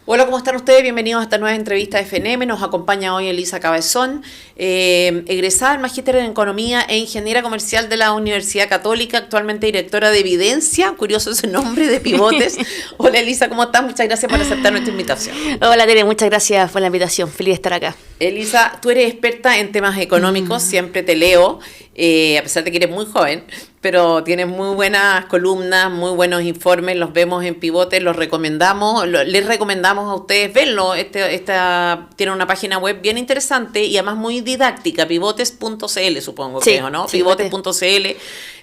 Hola, ¿cómo están ustedes? Bienvenidos a esta nueva entrevista de FNM. Nos acompaña hoy Elisa Cabezón, egresada del Magíster en Economía e Ingeniera Comercial de la Universidad Católica, actualmente directora de Evidencia, curioso ese nombre, de Pivotes. Hola Elisa, ¿cómo estás? Muchas gracias por aceptar nuestra invitación. Hola Tere, muchas gracias por la invitación, feliz de estar acá. Elisa, tú eres experta en temas económicos, siempre te leo, a pesar de que eres muy joven, pero tienes muy buenas columnas, muy buenos informes, los vemos en Pivotes, los recomendamos, les recomendamos a ustedes verlo. Tiene una página web bien interesante y además muy didáctica, pivotes.cl supongo sí, que es, ¿o no? Sí, pivotes.cl.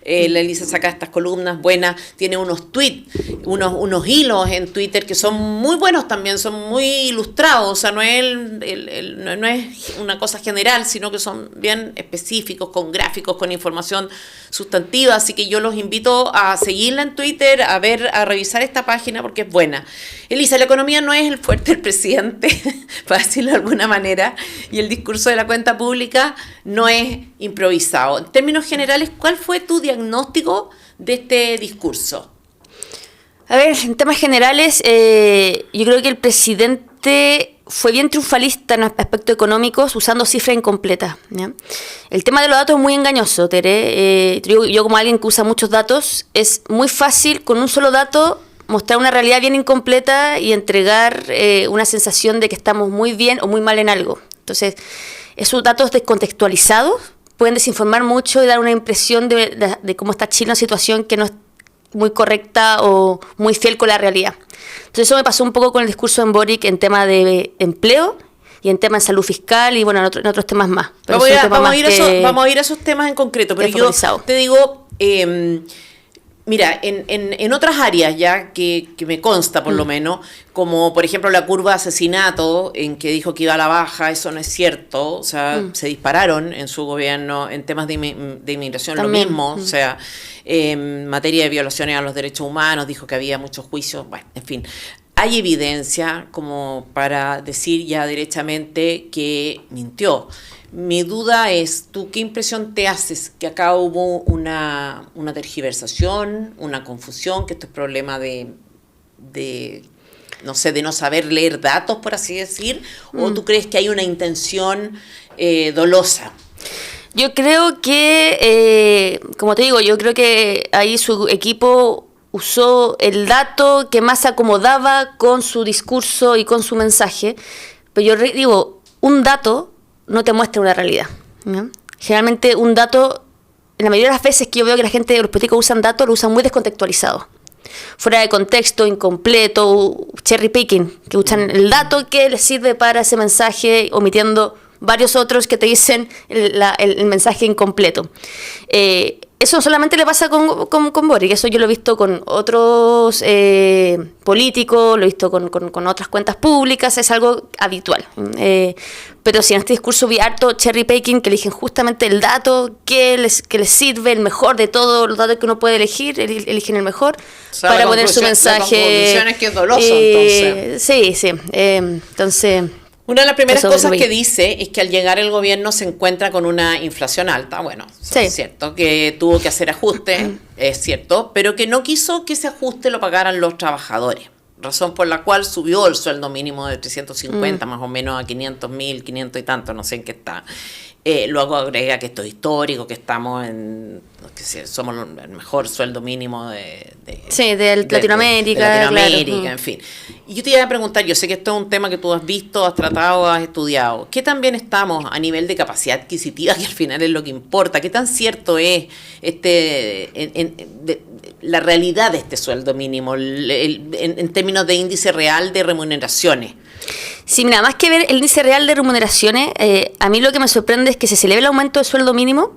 La Elisa saca estas columnas buenas, tiene unos tweets, unos hilos en Twitter que son muy buenos también, son muy ilustrados, o sea, no es una cosa general, sino que son bien específicos, con gráficos, con información sustantiva, así que yo los invito a seguirla en Twitter, a revisar esta página porque es buena. Elisa, la economía no es el fuerte del presidente, para decirlo de alguna manera, y el discurso de la cuenta pública no es improvisado. En términos generales, ¿cuál fue tu diagnóstico de este discurso? A ver, en temas generales, yo creo que el presidente fue bien triunfalista en aspectos económicos usando cifras incompletas, ¿ya? El tema de los datos es muy engañoso, Tere. Yo como alguien que usa muchos datos, es muy fácil con un solo dato mostrar una realidad bien incompleta y entregar una sensación de que estamos muy bien o muy mal en algo. Entonces, esos datos descontextualizados pueden desinformar mucho y dar una impresión de cómo está Chile en una situación que no es muy correcta o muy fiel con la realidad. Entonces eso me pasó un poco con el discurso de Boric en tema de empleo y en tema de salud fiscal y bueno, en otros temas más. Pero vamos a ir a esos temas en concreto, pero yo te digo... Mira, en otras áreas ya que me consta por lo menos, como por ejemplo la curva de asesinato, en que dijo que iba a la baja, eso no es cierto, o sea, se dispararon en su gobierno en temas de inmigración, también. Lo mismo, o sea, en materia de violaciones a los derechos humanos, dijo que había muchos juicios, bueno, en fin. Hay evidencia como para decir ya derechamente que mintió. Mi duda es, ¿tú qué impresión te haces? Que acá hubo una tergiversación, una confusión, que esto es problema de no saber leer datos, por así decir, o tú crees que hay una intención dolosa? Yo creo que, como te digo, yo creo que ahí su equipo usó el dato que más se acomodaba con su discurso y con su mensaje, pero yo digo, un dato no te muestra una realidad, ¿no? Generalmente un dato, en la mayoría de las veces que yo veo que la gente, los políticos usan datos, lo usan muy descontextualizado, fuera de contexto, incompleto, cherry picking, que usan el dato que les sirve para ese mensaje, omitiendo varios otros que te dicen el mensaje incompleto. Eso solamente le pasa con Boric, eso yo lo he visto con otros políticos, lo he visto con otras cuentas públicas, es algo habitual. Pero si en este discurso vi harto cherry picking, que eligen justamente el dato que les sirve, el mejor de todos los datos que uno puede elegir, eligen el mejor, o sea, para poner su mensaje. La conclusión es que es doloso, entonces. Sí. Entonces... Una de las primeras cosas que dice es que al llegar el gobierno se encuentra con una inflación alta. Bueno, sí. Es cierto que tuvo que hacer ajustes, es cierto, pero que no quiso que ese ajuste lo pagaran los trabajadores. Razón por la cual subió el sueldo mínimo de 350 más o menos a 500.000, 500 y tanto, no sé en qué está. Luego agrega que esto es histórico, que estamos somos el mejor sueldo mínimo de Latinoamérica. Claro. En fin. Y yo te iba a preguntar, yo sé que esto es un tema que tú has visto, has tratado, has estudiado. ¿Qué tan bien estamos a nivel de capacidad adquisitiva, que al final es lo que importa? ¿Qué tan cierto es la realidad de este sueldo mínimo en términos de índice real de remuneraciones? Sí, mira, más que ver el índice real de remuneraciones, a mí lo que me sorprende es que se celebra el aumento del sueldo mínimo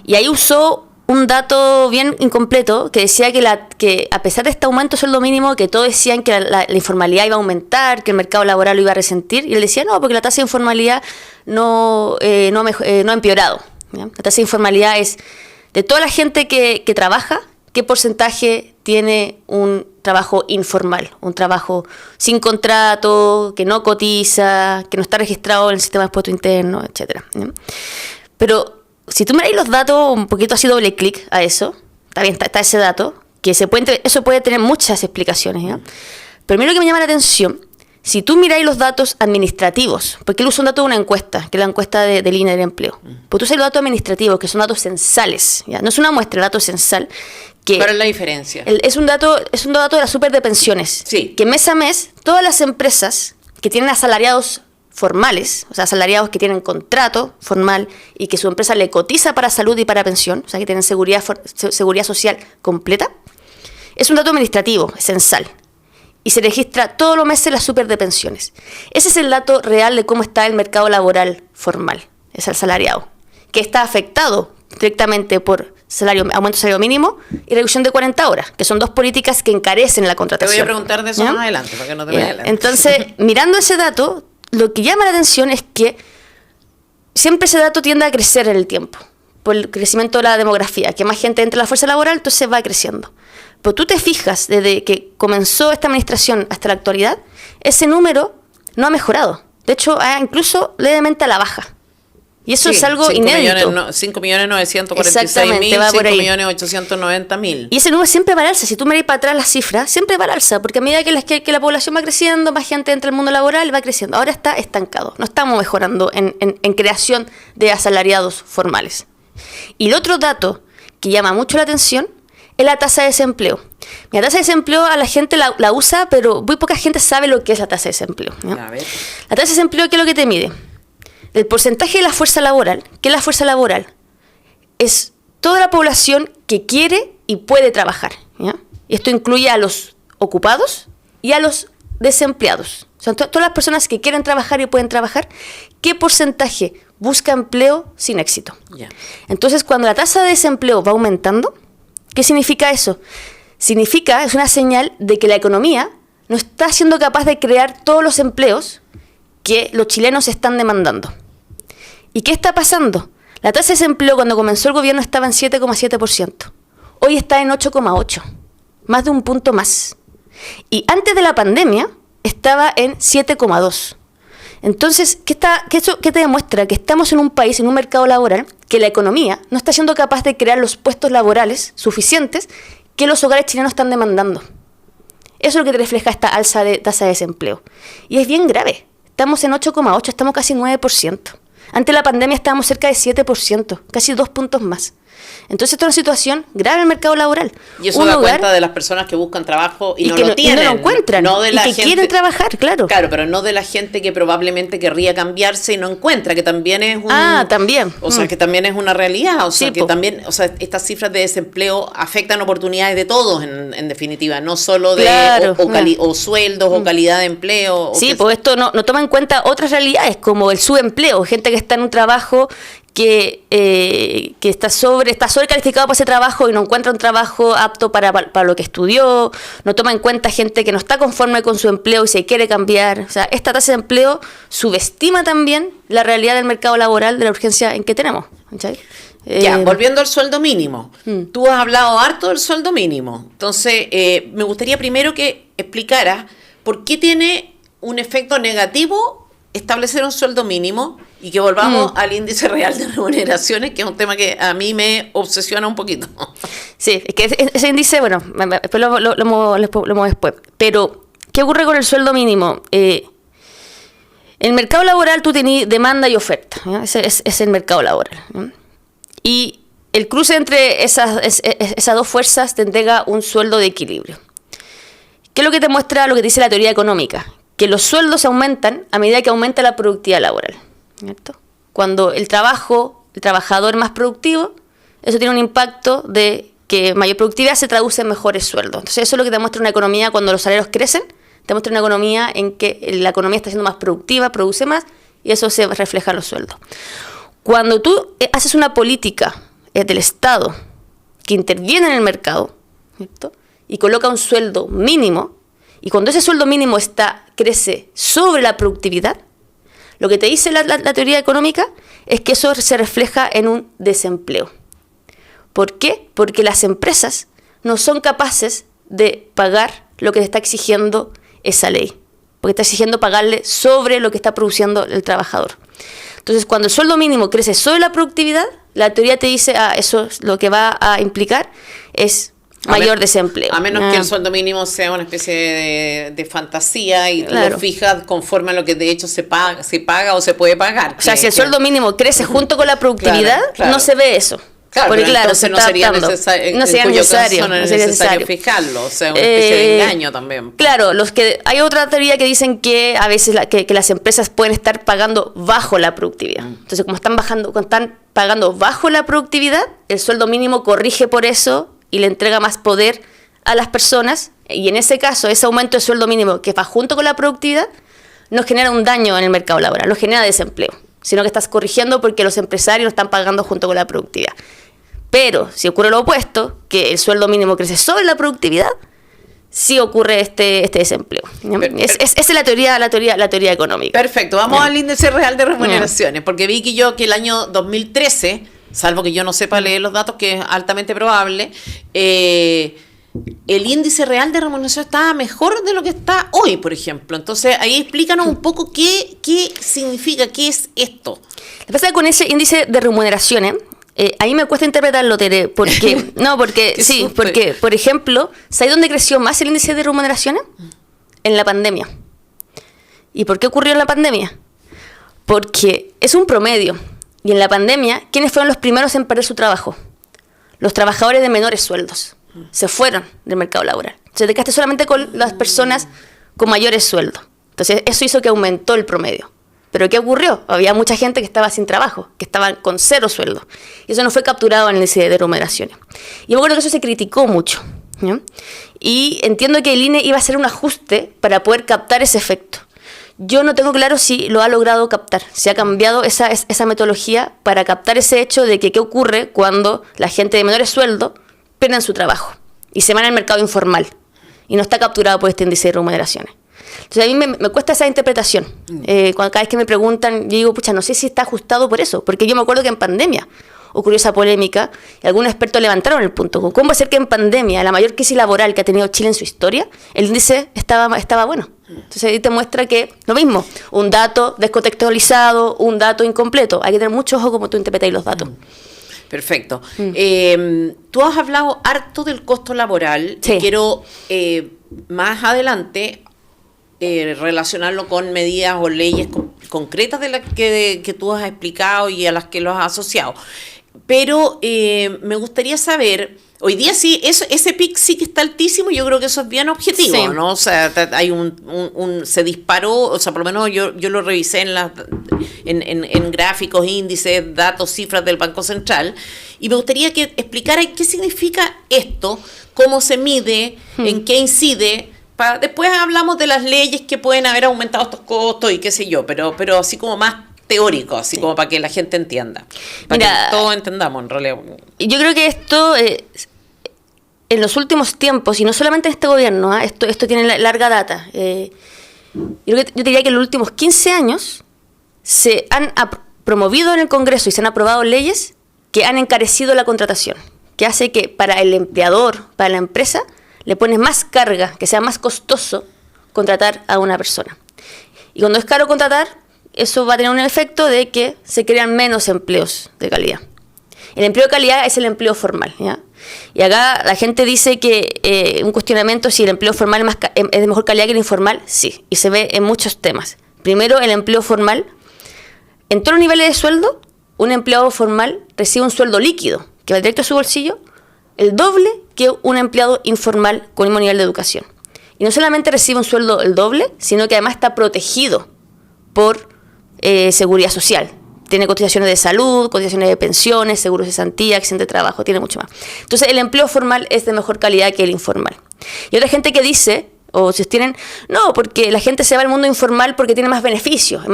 y ahí usó un dato bien incompleto que decía que a pesar de este aumento del sueldo mínimo, que todos decían que la informalidad iba a aumentar, que el mercado laboral lo iba a resentir, y él decía no, porque la tasa de informalidad no ha empeorado, ¿ya? La tasa de informalidad es de toda la gente que trabaja, ¿qué porcentaje tiene un trabajo informal? Un trabajo sin contrato, que no cotiza, que no está registrado en el sistema de impuesto interno, etcétera. Pero si tú miras los datos, un poquito así doble clic a eso, está ese dato, que eso puede tener muchas explicaciones, ¿ya? Pero a mí lo que me llama la atención si tú miráis los datos administrativos, porque él usa un dato de una encuesta, que es la encuesta del INE del empleo, pues tú usas los datos administrativos, que son datos censales, ¿ya? No es una muestra, el dato censal. ¿Cuál es la diferencia? Es un dato de la super de pensiones, sí. Que mes a mes todas las empresas que tienen asalariados formales, o sea, asalariados que tienen contrato formal y que su empresa le cotiza para salud y para pensión, o sea, que tienen seguridad social completa, es un dato administrativo, es censal. Y se registra todos los meses la super de pensiones. Ese es el dato real de cómo está el mercado laboral formal, es el asalariado, que está afectado directamente por aumento de salario mínimo y reducción de 40 horas, que son dos políticas que encarecen la contratación. Te voy a preguntar de eso más adelante, para que no te vayas adelante. Entonces, mirando ese dato, lo que llama la atención es que siempre ese dato tiende a crecer en el tiempo, por el crecimiento de la demografía, que más gente entra a la fuerza laboral, entonces va creciendo. Pero tú te fijas, desde que comenzó esta administración hasta la actualidad, ese número no ha mejorado. De hecho, ha incluso levemente a la baja. Y eso es algo inédito. 5.946.000, 5.890.000. Y ese número siempre va al alza. Si tú miras para atrás las cifras, siempre va al alza. Porque a medida que la población va creciendo, más gente entra al mundo laboral, va creciendo. Ahora está estancado. No estamos mejorando en creación de asalariados formales. Y el otro dato que llama mucho la atención es la tasa de desempleo. La tasa de desempleo a la gente la usa, pero muy poca gente sabe lo que es la tasa de desempleo, ¿no? La tasa de desempleo, ¿qué es lo que te mide? El porcentaje de la fuerza laboral. ¿Qué es la fuerza laboral? Es toda la población que quiere y puede trabajar, ¿ya? Y esto incluye a los ocupados y a los desempleados. O sea, todas las personas que quieren trabajar y pueden trabajar, ¿qué porcentaje busca empleo sin éxito? Yeah. Entonces, cuando la tasa de desempleo va aumentando, ¿qué significa eso? Es una señal de que la economía no está siendo capaz de crear todos los empleos que los chilenos están demandando. ¿Y qué está pasando? La tasa de desempleo cuando comenzó el gobierno estaba en 7,7%. Hoy está en 8,8%. Más de un punto más. Y antes de la pandemia estaba en 7,2%. Entonces, ¿qué te demuestra? Que estamos en un país, en un mercado laboral, que la economía no está siendo capaz de crear los puestos laborales suficientes que los hogares chilenos están demandando. Eso es lo que te refleja esta alza de tasa de desempleo. Y es bien grave. Estamos en 8,8%, estamos casi 9%. Antes de la pandemia estábamos cerca de 7%, casi 2 puntos más. Entonces, esta es una situación grave en el mercado laboral. Y eso da cuenta de las personas que buscan trabajo y no lo tienen. Y no lo encuentran. No de la y que quieren trabajar, claro. Claro, pero no de la gente que probablemente querría cambiarse y no encuentra, que también es también. O sea, que también es una realidad. O sea, que también, o sea, estas cifras de desempleo afectan oportunidades de todos, en definitiva. No solo de o sueldos o calidad de empleo. Sí, pues esto no toma en cuenta otras realidades, como el subempleo. Gente que está en un trabajo que está sobrecalificado para ese trabajo y no encuentra un trabajo apto para lo que estudió, no toma en cuenta gente que no está conforme con su empleo y se quiere cambiar. O sea, esta tasa de empleo subestima también la realidad del mercado laboral, de la urgencia en que tenemos. ¿Sí? Volviendo al sueldo mínimo. Tú has hablado harto del sueldo mínimo. Entonces, me gustaría primero que explicaras por qué tiene un efecto negativo establecer un sueldo mínimo y que volvamos al índice real de remuneraciones, que es un tema que a mí me obsesiona un poquito. Sí, es que ese índice, bueno, después lo vemos después. Pero, ¿qué ocurre con el sueldo mínimo? En el mercado laboral tú tenés demanda y oferta, ¿no? Ese es el mercado laboral, ¿no? Y el cruce entre esas dos fuerzas te entrega un sueldo de equilibrio. ¿Qué es lo que te muestra lo que dice la teoría económica? Que los sueldos aumentan a medida que aumenta la productividad laboral, ¿cierto? Cuando el trabajador es más productivo, eso tiene un impacto de que mayor productividad se traduce en mejores sueldos. Entonces eso es lo que te muestra una economía cuando los salarios crecen, te muestra una economía en que la economía está siendo más productiva, produce más, y eso se refleja en los sueldos. Cuando tú haces una política del Estado que interviene en el mercado, ¿cierto? Y coloca un sueldo mínimo, y cuando ese sueldo mínimo crece sobre la productividad, lo que te dice la teoría económica es que eso se refleja en un desempleo. ¿Por qué? Porque las empresas no son capaces de pagar lo que te está exigiendo esa ley, porque está exigiendo pagarle sobre lo que está produciendo el trabajador. Entonces, cuando el sueldo mínimo crece sobre la productividad, la teoría te dice, eso lo que va a implicar es mayor desempleo. A menos que el sueldo mínimo sea una especie de fantasía y lo fijas conforme a lo que de hecho se paga o se puede pagar. O sea, si el sueldo mínimo crece junto con la productividad, no se ve eso. Claro, porque entonces no sería necesario fijarlo, o sea, una especie de engaño también. Claro, hay otra teoría que dicen que a veces que las empresas pueden estar pagando bajo la productividad. Entonces, como están pagando bajo la productividad, el sueldo mínimo corrige por eso y le entrega más poder a las personas, y en ese caso, ese aumento de sueldo mínimo que va junto con la productividad, no genera un daño en el mercado laboral, no genera desempleo, sino que estás corrigiendo porque los empresarios están pagando junto con la productividad. Pero si ocurre lo opuesto, que el sueldo mínimo crece sobre la productividad, sí ocurre este desempleo. Esa es la teoría económica. Perfecto, vamos al índice real de remuneraciones, porque vi que el año 2013, salvo que yo no sepa leer los datos, que es altamente probable, el índice real de remuneración estaba mejor de lo que está hoy, por ejemplo. Entonces, ahí explícanos un poco qué significa, qué es esto. Lo que pasa con ese índice de remuneraciones, a mí me cuesta interpretarlo, Tere, porque, por ejemplo, ¿sabes dónde creció más el índice de remuneraciones? En la pandemia. ¿Y por qué ocurrió en la pandemia? Porque es un promedio. Y en la pandemia, ¿quiénes fueron los primeros en perder su trabajo? Los trabajadores de menores sueldos. Se fueron del mercado laboral. Se te quedaste solamente con las personas con mayores sueldos. Entonces, eso hizo que aumentó el promedio. ¿Pero qué ocurrió? Había mucha gente que estaba sin trabajo, que estaban con 0 sueldo. Y eso no fue capturado en el índice de remuneraciones. Y yo me acuerdo que eso se criticó mucho, ¿no? Y entiendo que el INE iba a hacer un ajuste para poder captar ese efecto. Yo no tengo claro si lo ha logrado captar, si ha cambiado esa metodología para captar ese hecho de que qué ocurre cuando la gente de menores sueldos pierden su trabajo y se van al mercado informal y no está capturado por este índice de remuneraciones. Entonces a mí me cuesta esa interpretación. Cada vez que me preguntan, yo digo, pucha, no sé si está ajustado por eso, porque yo me acuerdo que en pandemia ocurrió esa polémica y algunos expertos levantaron el punto. ¿Cómo va a ser que en pandemia, la mayor crisis laboral que ha tenido Chile en su historia, el índice estaba bueno? Entonces ahí te muestra que lo mismo, un dato descontextualizado, un dato incompleto. Hay que tener mucho ojo como tú interpretáis los datos. Perfecto. Tú has hablado harto del costo laboral. Sí. Y quiero más adelante relacionarlo con medidas o leyes concretas de las que tú has explicado y a las que lo has asociado. Pero me gustaría saber, hoy día sí, ese PIC sí que está altísimo, y yo creo que eso es bien objetivo, sí, ¿no? O sea, hay se disparó, o sea, por lo menos yo lo revisé en gráficos, índices, datos, cifras del Banco Central, y me gustaría que explicara qué significa esto, cómo se mide, en qué incide. Después hablamos de las leyes que pueden haber aumentado estos costos y qué sé yo, pero así como más teórico, así como para que la gente entienda, para que todos entendamos en realidad. Yo creo que esto en los últimos tiempos, y no solamente en este gobierno, esto tiene larga data. Yo diría que en los últimos 15 años se han promovido en el Congreso y se han aprobado leyes que han encarecido la contratación, que hace que para el empleador, para la empresa, le pones más carga, que sea más costoso contratar a una persona. Y cuando es caro contratar, eso va a tener un efecto de que se crean menos empleos de calidad. El empleo de calidad es el empleo formal, ¿ya? Y acá la gente dice que un cuestionamiento si el empleo formal es de mejor calidad que el informal, sí, y se ve en muchos temas. Primero, el empleo formal. En todos los niveles de sueldo, un empleado formal recibe un sueldo líquido, que va directo a su bolsillo, el doble que un empleado informal con el mismo nivel de educación. Y no solamente recibe un sueldo el doble, sino que además está protegido por seguridad social. Tiene cotizaciones de salud, cotizaciones de pensiones, seguros de cesantía, accidente de trabajo, tiene mucho más. Entonces el empleo formal es de mejor calidad que el informal. Y otra gente que dice, o si tienen, no, porque la gente se va al mundo informal porque tiene más beneficios,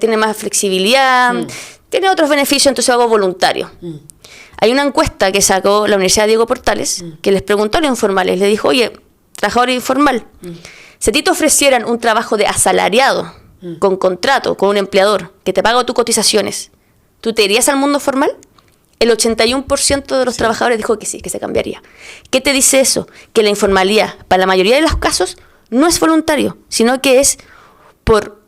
tiene más flexibilidad, tiene otros beneficios, entonces hago voluntario. Hay una encuesta que sacó la Universidad Diego Portales que les preguntó a los informales, le dijo, oye, trabajador informal, si a ti te ofrecieran un trabajo de asalariado, con contrato, con un empleador, que te paga tus cotizaciones, ¿tú te irías al mundo formal? El 81% de los trabajadores dijo que sí, que se cambiaría. ¿Qué te dice eso? Que la informalidad, para la mayoría de los casos, no es voluntario, sino que es por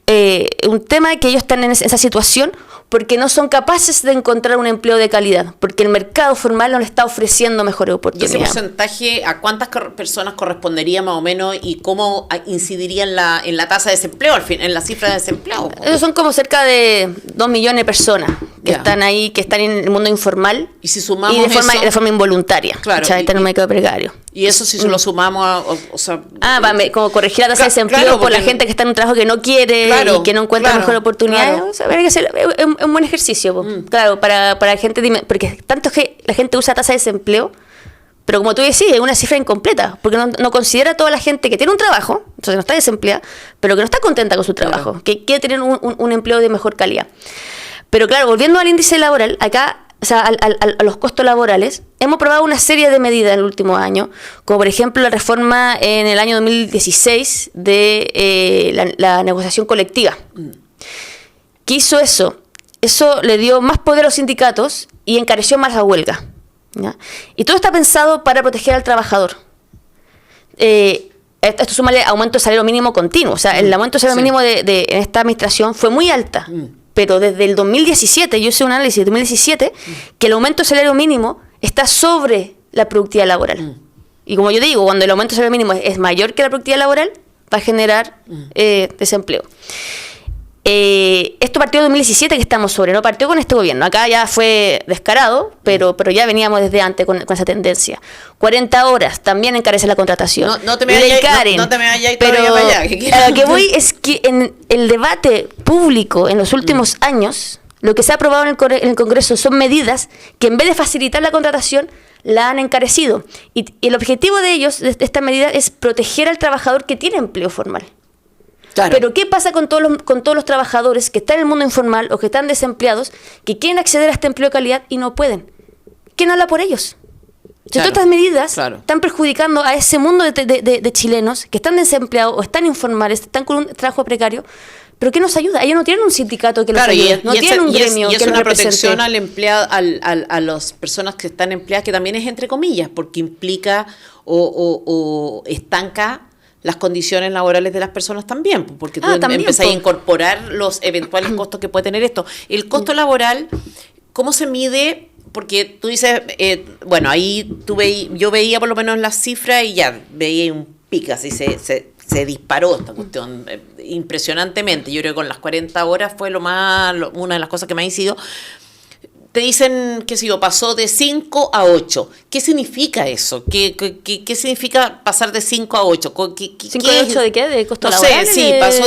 un tema que ellos están en esa situación porque no son capaces de encontrar un empleo de calidad, porque el mercado formal no les está ofreciendo mejores ¿Y oportunidades. ese porcentaje a cuántas personas correspondería más o menos y cómo incidiría en la tasa de desempleo, al fin, en la cifra de desempleo? Esos son como cerca de 2 millones de personas que están ahí, que están en el mundo informal y si sumamos de forma involuntaria, claro, están en un mercado precario. Y eso si se lo sumamos como corregir la tasa de desempleo por la gente que está en un trabajo que no quiere y que no encuentra mejor oportunidad. O sea, habría que hacer un buen ejercicio, claro, para gente, porque tanto es que la gente usa tasa de desempleo, pero como tú decís, es una cifra incompleta, porque no considera a toda la gente que tiene un trabajo, entonces no está desempleada, pero que no está contenta con su trabajo, que quiere tener un empleo de mejor calidad. Pero claro, volviendo al índice laboral, acá, o sea, a los costos laborales, hemos probado una serie de medidas en el último año, como por ejemplo la reforma en el año 2016 de la negociación colectiva. ¿Qué hizo eso? Eso le dio más poder a los sindicatos y encareció más la huelga, ¿ya? Y todo está pensado para proteger al trabajador. Esto súmale aumento de salario mínimo continuo. O sea, el aumento de salario mínimo en esta administración fue muy alta. Pero desde el 2017, yo hice un análisis de 2017, que el aumento del salario mínimo está sobre la productividad laboral. Y como yo digo, cuando el aumento del salario mínimo es mayor que la productividad laboral, va a generar desempleo. Esto partió en 2017, que estamos sobre, no partió con este gobierno. Acá ya fue descarado, pero ya veníamos desde antes con esa tendencia. 40 horas, también encarece la contratación. No te me vayas todavía para allá. A lo que voy es que en el debate público en los últimos años, lo que se ha aprobado en el Congreso son medidas que en vez de facilitar la contratación, la han encarecido. Y el objetivo de ellos, de esta medida, es proteger al trabajador que tiene empleo formal. Claro. Pero ¿qué pasa con todos los trabajadores que están en el mundo informal o que están desempleados, que quieren acceder a este empleo de calidad y no pueden? ¿Quién habla por ellos? Todas estas medidas están perjudicando a ese mundo de chilenos que están desempleados o están informales, están con un trabajo precario, pero ¿qué nos ayuda? Ellos no tienen un sindicato que los ayude, no tienen un gremio que los represente. Y es una protección al empleado, a las personas que están empleadas, que también es entre comillas, porque implica o estanca las condiciones laborales de las personas también, porque tú empezás a incorporar los eventuales costos que puede tener esto. El costo laboral, ¿cómo se mide? Porque tú dices, bueno, ahí yo veía por lo menos las cifras y ya veía un pico, así se disparó esta cuestión impresionantemente. Yo creo que con las 40 horas fue una de las cosas que me ha incidido. Te dicen, qué sé yo, pasó de 5 a 8. ¿Qué significa eso? ¿Qué significa pasar de 5 a 8? ¿5 a 8 de qué? ¿De costo laboral? No sé, sí, pasó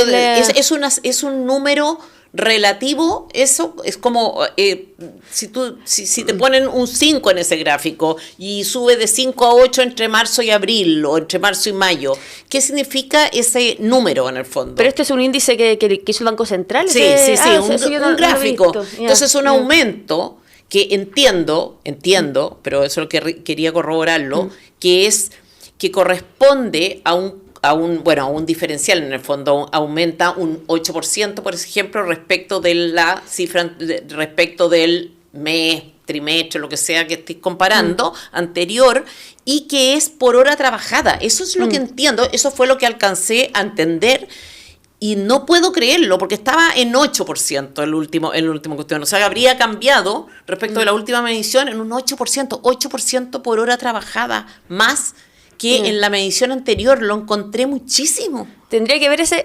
es un número relativo. Eso es como si te ponen un 5 en ese gráfico y sube de 5 a 8 entre marzo y abril o entre marzo y mayo. ¿Qué significa ese número en el fondo? Pero este es un índice que hizo el Banco Central. Sí, un gráfico. Entonces un aumento que entiendo, pero eso es lo que quería corroborarlo, que corresponde a un diferencial, en el fondo aumenta un 8%, por ejemplo, respecto de la cifra, respecto del mes, trimestre, lo que sea que estés comparando, anterior, y que es por hora trabajada. Eso es lo que entiendo, eso fue lo que alcancé a entender, y no puedo creerlo, porque estaba en 8% el último cuestión. O sea, habría cambiado respecto de la última medición en un 8% por hora trabajada, más que en la medición anterior. Lo encontré muchísimo. Tendría que ver ese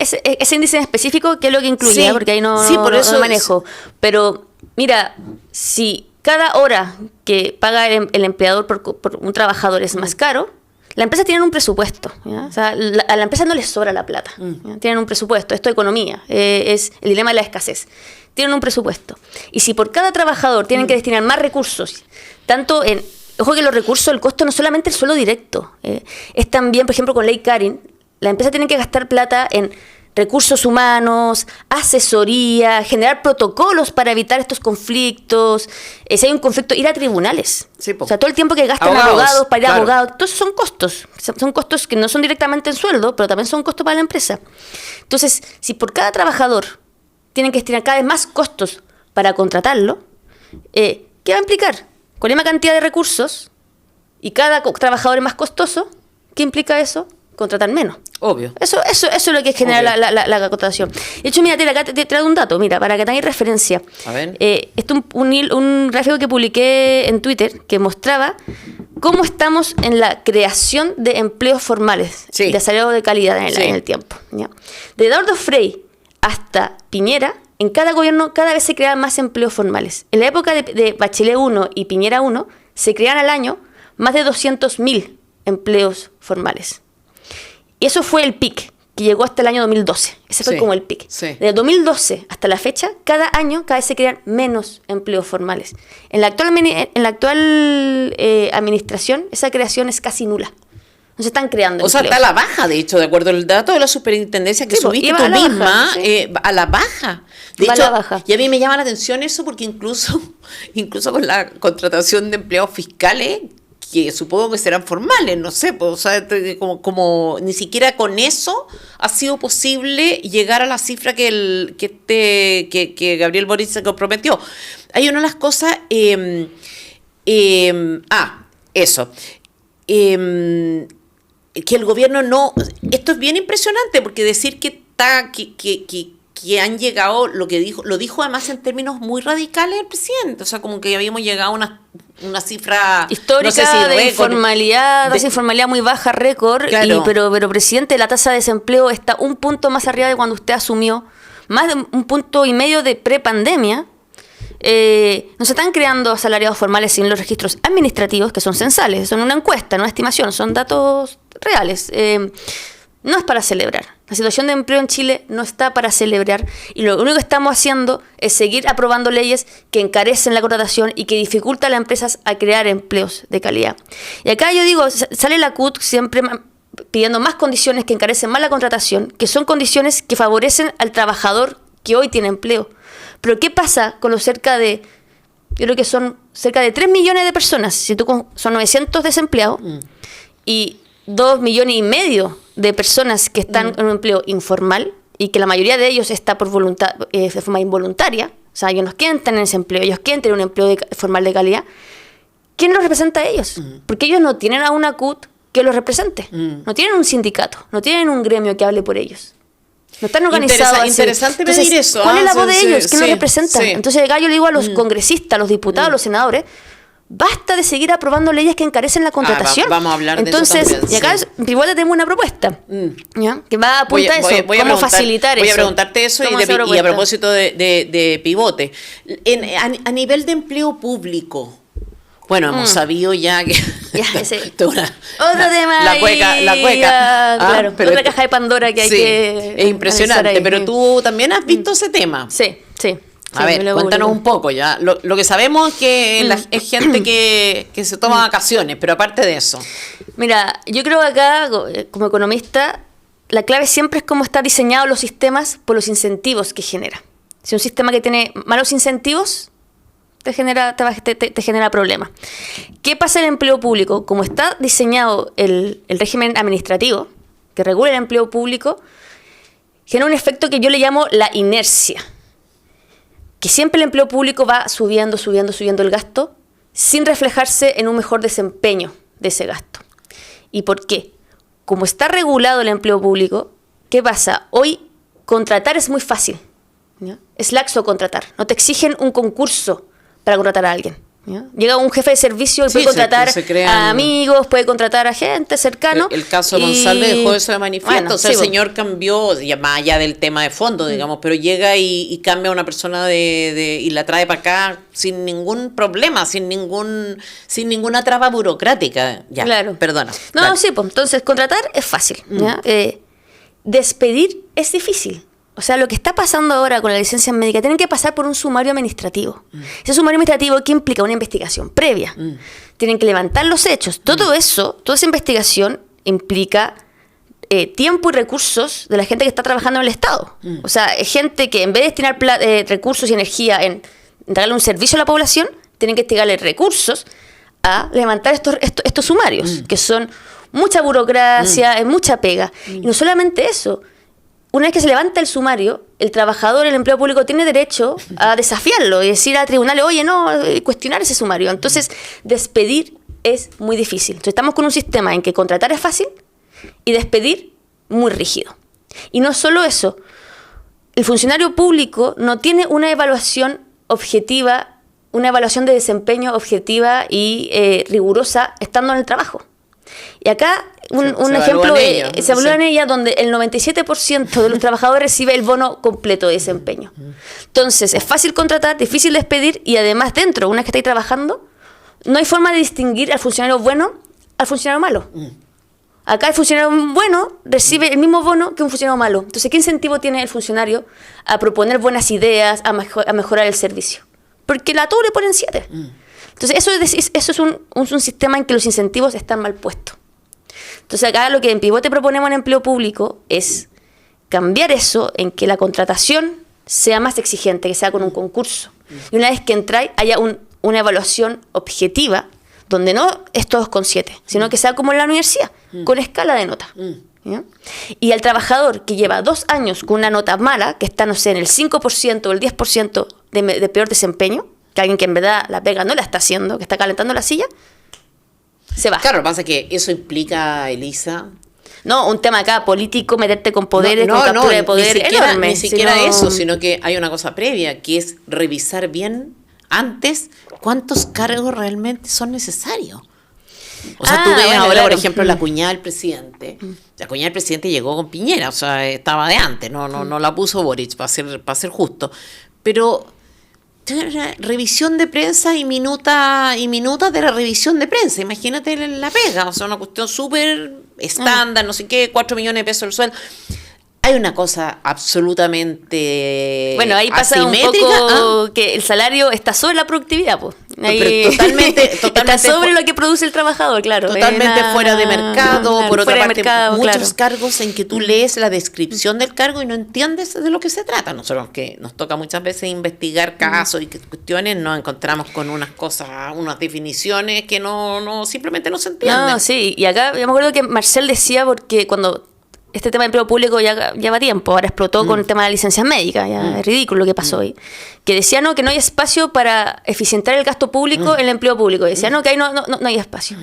índice en específico, qué es lo que incluía, porque ahí no lo manejo. Pero, mira, si cada hora que paga el empleador por un trabajador es más caro, la empresa tiene un presupuesto, ¿ya? O sea, a la empresa no le sobra la plata, ¿ya? Tienen un presupuesto, esto es economía, es el dilema de la escasez. Tienen un presupuesto. Y si por cada trabajador tienen que destinar más recursos, tanto en... Ojo que los recursos, el costo no es solamente el sueldo directo, es también, por ejemplo, con Ley Karin, la empresa tiene que gastar plata en recursos humanos, asesoría, generar protocolos para evitar estos conflictos. Si hay un conflicto, ir a tribunales. Sí, o sea, todo el tiempo que gastan abogados para ir a abogados, todos son costos. Son costos que no son directamente en sueldo, pero también son costos para la empresa. Entonces, si por cada trabajador tienen que destinar cada vez más costos para contratarlo, ¿qué va a implicar? Con la misma cantidad de recursos y cada trabajador es más costoso, ¿qué implica eso? contratar menos. Obvio. Eso es lo que genera la contratación. De hecho, mira, acá te traigo un dato, mira, para que tengáis referencia. A ver. Esto es un gráfico que publiqué en Twitter que mostraba cómo estamos en la creación de empleos formales, de asalariado de calidad en el tiempo. ¿Ya? De Eduardo Frei hasta Piñera, en cada gobierno cada vez se creaban más empleos formales. En la época de Bachelet 1 y Piñera 1 se crean al año más de 200.000 empleos formales. Y eso fue el pic, que llegó hasta el año 2012. Ese fue como el pic. Sí. Desde 2012 hasta la fecha, cada año cada vez se crean menos empleos formales. En la actual administración, esa creación es casi nula. No se están creando empleos. O sea, está a la baja, de hecho, de acuerdo al dato de la superintendencia que subiste tú misma, a la baja. De hecho, y a mí me llama la atención eso porque incluso con la contratación de empleados fiscales, que supongo que serán formales, no sé, pues, o sea, como ni siquiera con eso ha sido posible llegar a la cifra que Gabriel Boric se comprometió. Hay una de las cosas, eso, que el gobierno no, esto es bien impresionante porque decir que han llegado, lo dijo además en términos muy radicales el presidente, o sea, como que habíamos llegado a una cifra histórica, no sé si de informalidad muy baja, récord, claro. Pero presidente, la tasa de desempleo está un punto más arriba de cuando usted asumió, más de 1,5 puntos de prepandemia. No se están creando asalariados formales sin los registros administrativos, que son censales, son una encuesta, no una estimación, son datos reales. No es para celebrar. La situación de empleo en Chile no está para celebrar y lo único que estamos haciendo es seguir aprobando leyes que encarecen la contratación y que dificultan a las empresas a crear empleos de calidad. Y acá yo digo, sale la CUT siempre pidiendo más condiciones que encarecen más la contratación, que son condiciones que favorecen al trabajador que hoy tiene empleo. Pero ¿qué pasa con los yo creo que son cerca de 3 millones de personas, si tú son 900 desempleados y 2,5 millones de personas que están en un empleo informal y que la mayoría de ellos está por voluntad, de forma involuntaria, o sea, ellos no quieren tener ese empleo, ellos quieren tener un empleo formal de calidad? ¿Quién los representa a ellos? Porque ellos no tienen a una CUT que los represente, no tienen un sindicato, no tienen un gremio que hable por ellos. No están organizados. Interesante medir eso. ¿Cuál es la voz de ellos? ¿Quién los representa? Entonces, acá yo le digo a los congresistas, a los diputados, a los senadores, basta de seguir aprobando leyes que encarecen la contratación. Vamos a hablar entonces, de eso también. Y acá igual tenemos una propuesta, ¿ya? Que va a apuntar a eso, cómo facilitar eso. Voy a preguntarte eso y a propósito de pivote. A nivel de empleo público, bueno, hemos sabido ya que... otro tema. La cueca. Claro, pero otra caja de Pandora que hay que... Es impresionante, pero tú también has visto ese tema. Sí. A ver, cuéntanos un poco ya. Lo que sabemos es que es gente que se toma vacaciones, pero aparte de eso. Mira, yo creo que acá, como economista, la clave siempre es cómo están diseñados los sistemas por los incentivos que genera. Si un sistema que tiene malos incentivos, te genera problemas. ¿Qué pasa en el empleo público? Como está diseñado el régimen administrativo que regula el empleo público, genera un efecto que yo le llamo la inercia. Que siempre el empleo público va subiendo el gasto sin reflejarse en un mejor desempeño de ese gasto. ¿Y por qué? Como está regulado el empleo público, ¿qué pasa? Hoy contratar es muy fácil, ¿ya? Es laxo contratar. No te exigen un concurso para contratar a alguien, ¿ya? Llega un jefe de servicio y puede contratar a amigos, puede contratar a gente cercano. El caso de González dejó eso de manifiesto. Bueno, o sea, el señor cambió, ya más allá del tema de fondo, digamos, pero llega y cambia a una persona y la trae para acá sin ningún problema, sin ninguna traba burocrática. Ya, claro. Perdona. No, dale. Sí, pues entonces contratar es fácil, ¿ya? Despedir es difícil. O sea, lo que está pasando ahora con la licencia médica, tienen que pasar por un sumario administrativo. Ese sumario administrativo, ¿qué implica? Una investigación previa. Tienen que levantar los hechos. Todo eso, toda esa investigación implica tiempo y recursos de la gente que está trabajando en el Estado. O sea, gente que en vez de destinar recursos y energía en darle un servicio a la población, tienen que destinar recursos a levantar estos sumarios, que son mucha burocracia, mucha pega. Y no solamente eso. Una vez que se levanta el sumario, el trabajador, el empleo público, tiene derecho a desafiarlo y decir a tribunales, oye, no, cuestionar ese sumario. Entonces, despedir es muy difícil. Entonces, estamos con un sistema en que contratar es fácil, y despedir muy rígido. Y no solo eso, el funcionario público no tiene una evaluación objetiva, una evaluación de desempeño objetiva y rigurosa estando en el trabajo. Y acá un ejemplo se evalúa en ella donde el 97% de los trabajadores recibe el bono completo de desempeño. Entonces, es fácil contratar, difícil despedir y además dentro, una vez que estáis trabajando, no hay forma de distinguir al funcionario bueno al funcionario malo. Acá el funcionario bueno recibe el mismo bono que un funcionario malo. Entonces, ¿qué incentivo tiene el funcionario a proponer buenas ideas, a mejorar el servicio? Porque a todo le ponen 7. Entonces, eso es un sistema en que los incentivos están mal puestos. Entonces, acá lo que en Pivote proponemos en empleo público es cambiar eso en que la contratación sea más exigente, que sea con un concurso. Y una vez que entráis, haya una evaluación objetiva, donde no es todos con 7, sino que sea como en la universidad, con escala de nota. ¿Ya? Y al trabajador que lleva 2 años con una nota mala, que está, no sé, en el 5% o el 10% de peor desempeño, que alguien que en verdad la pega no la está haciendo, que está calentando la silla, se va. Claro, lo que pasa es que eso implica, Elisa... No, un tema acá político, meterte con poderes, con captura de poder enorme. Ni siquiera eso, sino que hay una cosa previa, que es revisar bien antes cuántos cargos realmente son necesarios. O sea, tú ves ahora, claro, por ejemplo, la cuñada del presidente. La cuñada del presidente llegó con Piñera, o sea, estaba de antes, no la puso Boric, para ser justo. Pero revisión de prensa y minutas de la revisión de prensa. Imagínate la pega, o sea, una cuestión súper estándar, no sé qué, 4 millones de pesos el sueldo. Hay una cosa absolutamente bueno, ahí pasa un poco que el salario está sobre la productividad, pues. Totalmente está sobre lo que produce el trabajador, claro. Totalmente fuera de mercado, claro, por otra parte, mercado, muchos claro. cargos en que tú lees la descripción del cargo y no entiendes de lo que se trata. Nosotros que nos toca muchas veces investigar casos y cuestiones, nos encontramos con unas cosas, unas definiciones que no simplemente no se entienden. No, sí, y acá yo me acuerdo que Marcel decía, porque cuando este tema de empleo público ya lleva tiempo, ahora explotó con el tema de la licencia médica, ya es ridículo lo que pasó hoy, que decía que no hay espacio para eficientar el gasto público en el empleo público, decía que ahí no hay espacio.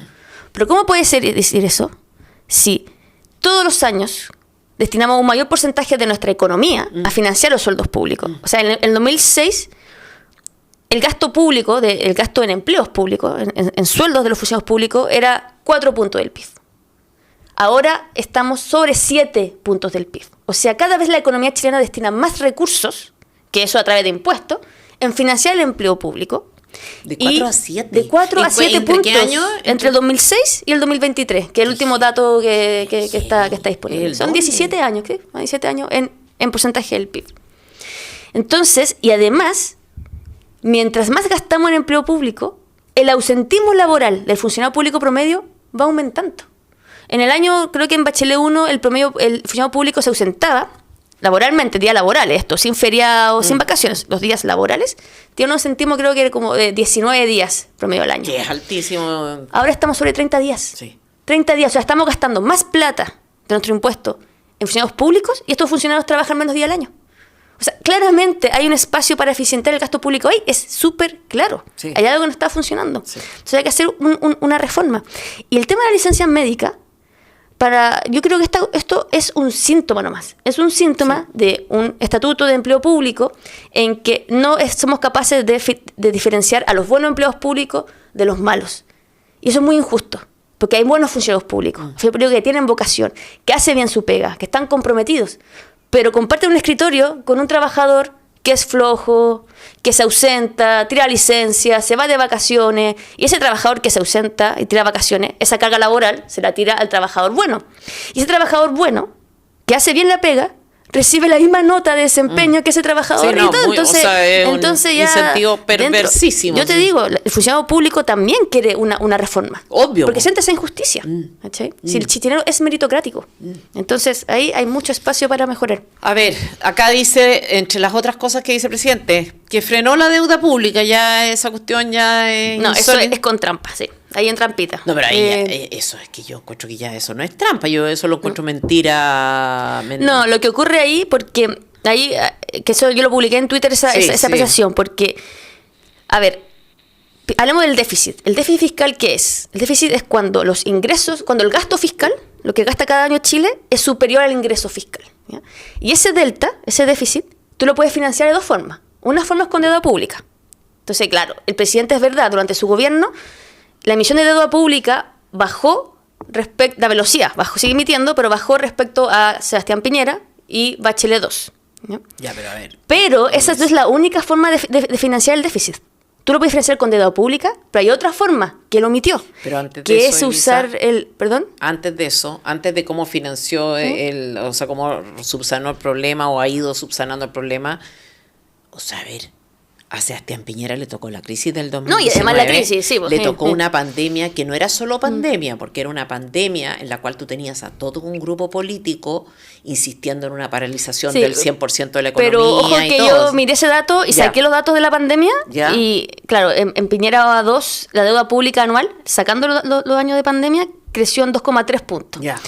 Pero ¿cómo puede ser decir eso si todos los años destinamos un mayor porcentaje de nuestra economía a financiar los sueldos públicos? O sea, en el 2006 el gasto público, el gasto en empleos públicos, en sueldos de los funcionarios públicos, era 4 puntos del PIB. Ahora estamos sobre 7 puntos del PIB. O sea, cada vez la economía chilena destina más recursos, que eso a través de impuestos, en financiar el empleo público. ¿De 4 a 7? De 4 a 7 puntos. ¿Qué año? Entre el 2006 y el 2023, que es el último dato que está disponible. Son 17 años, ¿qué? 17 años en porcentaje del PIB. Entonces, y además, mientras más gastamos en empleo público, el ausentismo laboral del funcionario público promedio va aumentando. En el año, creo que en Bachelet 1, el funcionario público se ausentaba laboralmente, días laborales, esto, sin feriados, sin vacaciones, los días laborales, tiene un ausentismo, creo que era como de 19 días promedio al año. Que es altísimo. Ahora estamos sobre 30 días. Sí. 30 días, o sea, estamos gastando más plata de nuestro impuesto en funcionarios públicos y estos funcionarios trabajan menos días al año. O sea, claramente hay un espacio para eficientar el gasto público ahí, es súper claro. Sí. Hay algo que no está funcionando. Sí. Entonces hay que hacer una reforma. Y el tema de la licencia médica, yo creo que esto es un síntoma nomás. Es un síntoma de un estatuto de empleo público en que no somos capaces de diferenciar a los buenos empleados públicos de los malos. Y eso es muy injusto, porque hay buenos funcionarios públicos, funcionarios públicos que tienen vocación, que hacen bien su pega, que están comprometidos, pero comparten un escritorio con un trabajador que es flojo, que se ausenta, tira licencia, se va de vacaciones, y ese trabajador que se ausenta y tira vacaciones, esa carga laboral se la tira al trabajador bueno. Y ese trabajador bueno, que hace bien la pega, recibe la misma nota de desempeño que ese trabajador. Sí, entonces ya un incentivo perversísimo. Yo te digo, el funcionario público también quiere una reforma. Obvio. Porque siente esa injusticia. Si el chileno es meritocrático. Entonces ahí hay mucho espacio para mejorar. A ver, acá dice, entre las otras cosas que dice el presidente, que frenó la deuda pública, ya esa cuestión ya es... No, eso es con trampa, sí. Ahí en trampita. No, pero ahí eso es que yo encuentro que ya eso no es trampa, yo eso lo encuentro mentira. No, lo que ocurre ahí, porque ahí, que eso yo lo publiqué en Twitter, esa apreciación, porque, a ver, hablemos del déficit. ¿El déficit fiscal qué es? El déficit es cuando los ingresos, cuando el gasto fiscal, lo que gasta cada año Chile, es superior al ingreso fiscal, ¿ya? Y ese delta, ese déficit, tú lo puedes financiar de dos formas. Una forma es con deuda pública. Entonces, claro, el presidente, es verdad, durante su gobierno, la emisión de deuda pública bajó respecto, la velocidad, sigue emitiendo, pero bajó respecto a Sebastián Piñera y Bachelet 2. ¿Ya? Ya, pero a ver. Pero esa no es la única forma de financiar el déficit. Tú lo puedes financiar con deuda pública, pero hay otra forma que lo omitió. Pero antes de que eso, es usar Elisa, el... ¿Perdón? Antes de eso, antes de cómo financió o sea, cómo subsanó el problema o ha ido subsanando el problema, o sea, a ver, a Sebastián Piñera le tocó la crisis del 2019. No, y además la crisis, sí. Le tocó una pandemia que no era solo pandemia, porque era una pandemia en la cual tú tenías a todo un grupo político insistiendo en una paralización del 100% de la economía. Pero ojo que yo miré ese dato y saqué los datos de la pandemia. ¿Ya? Y claro, en Piñera 2, la deuda pública anual, sacando los años de pandemia, creció en 2,3 puntos. Ya.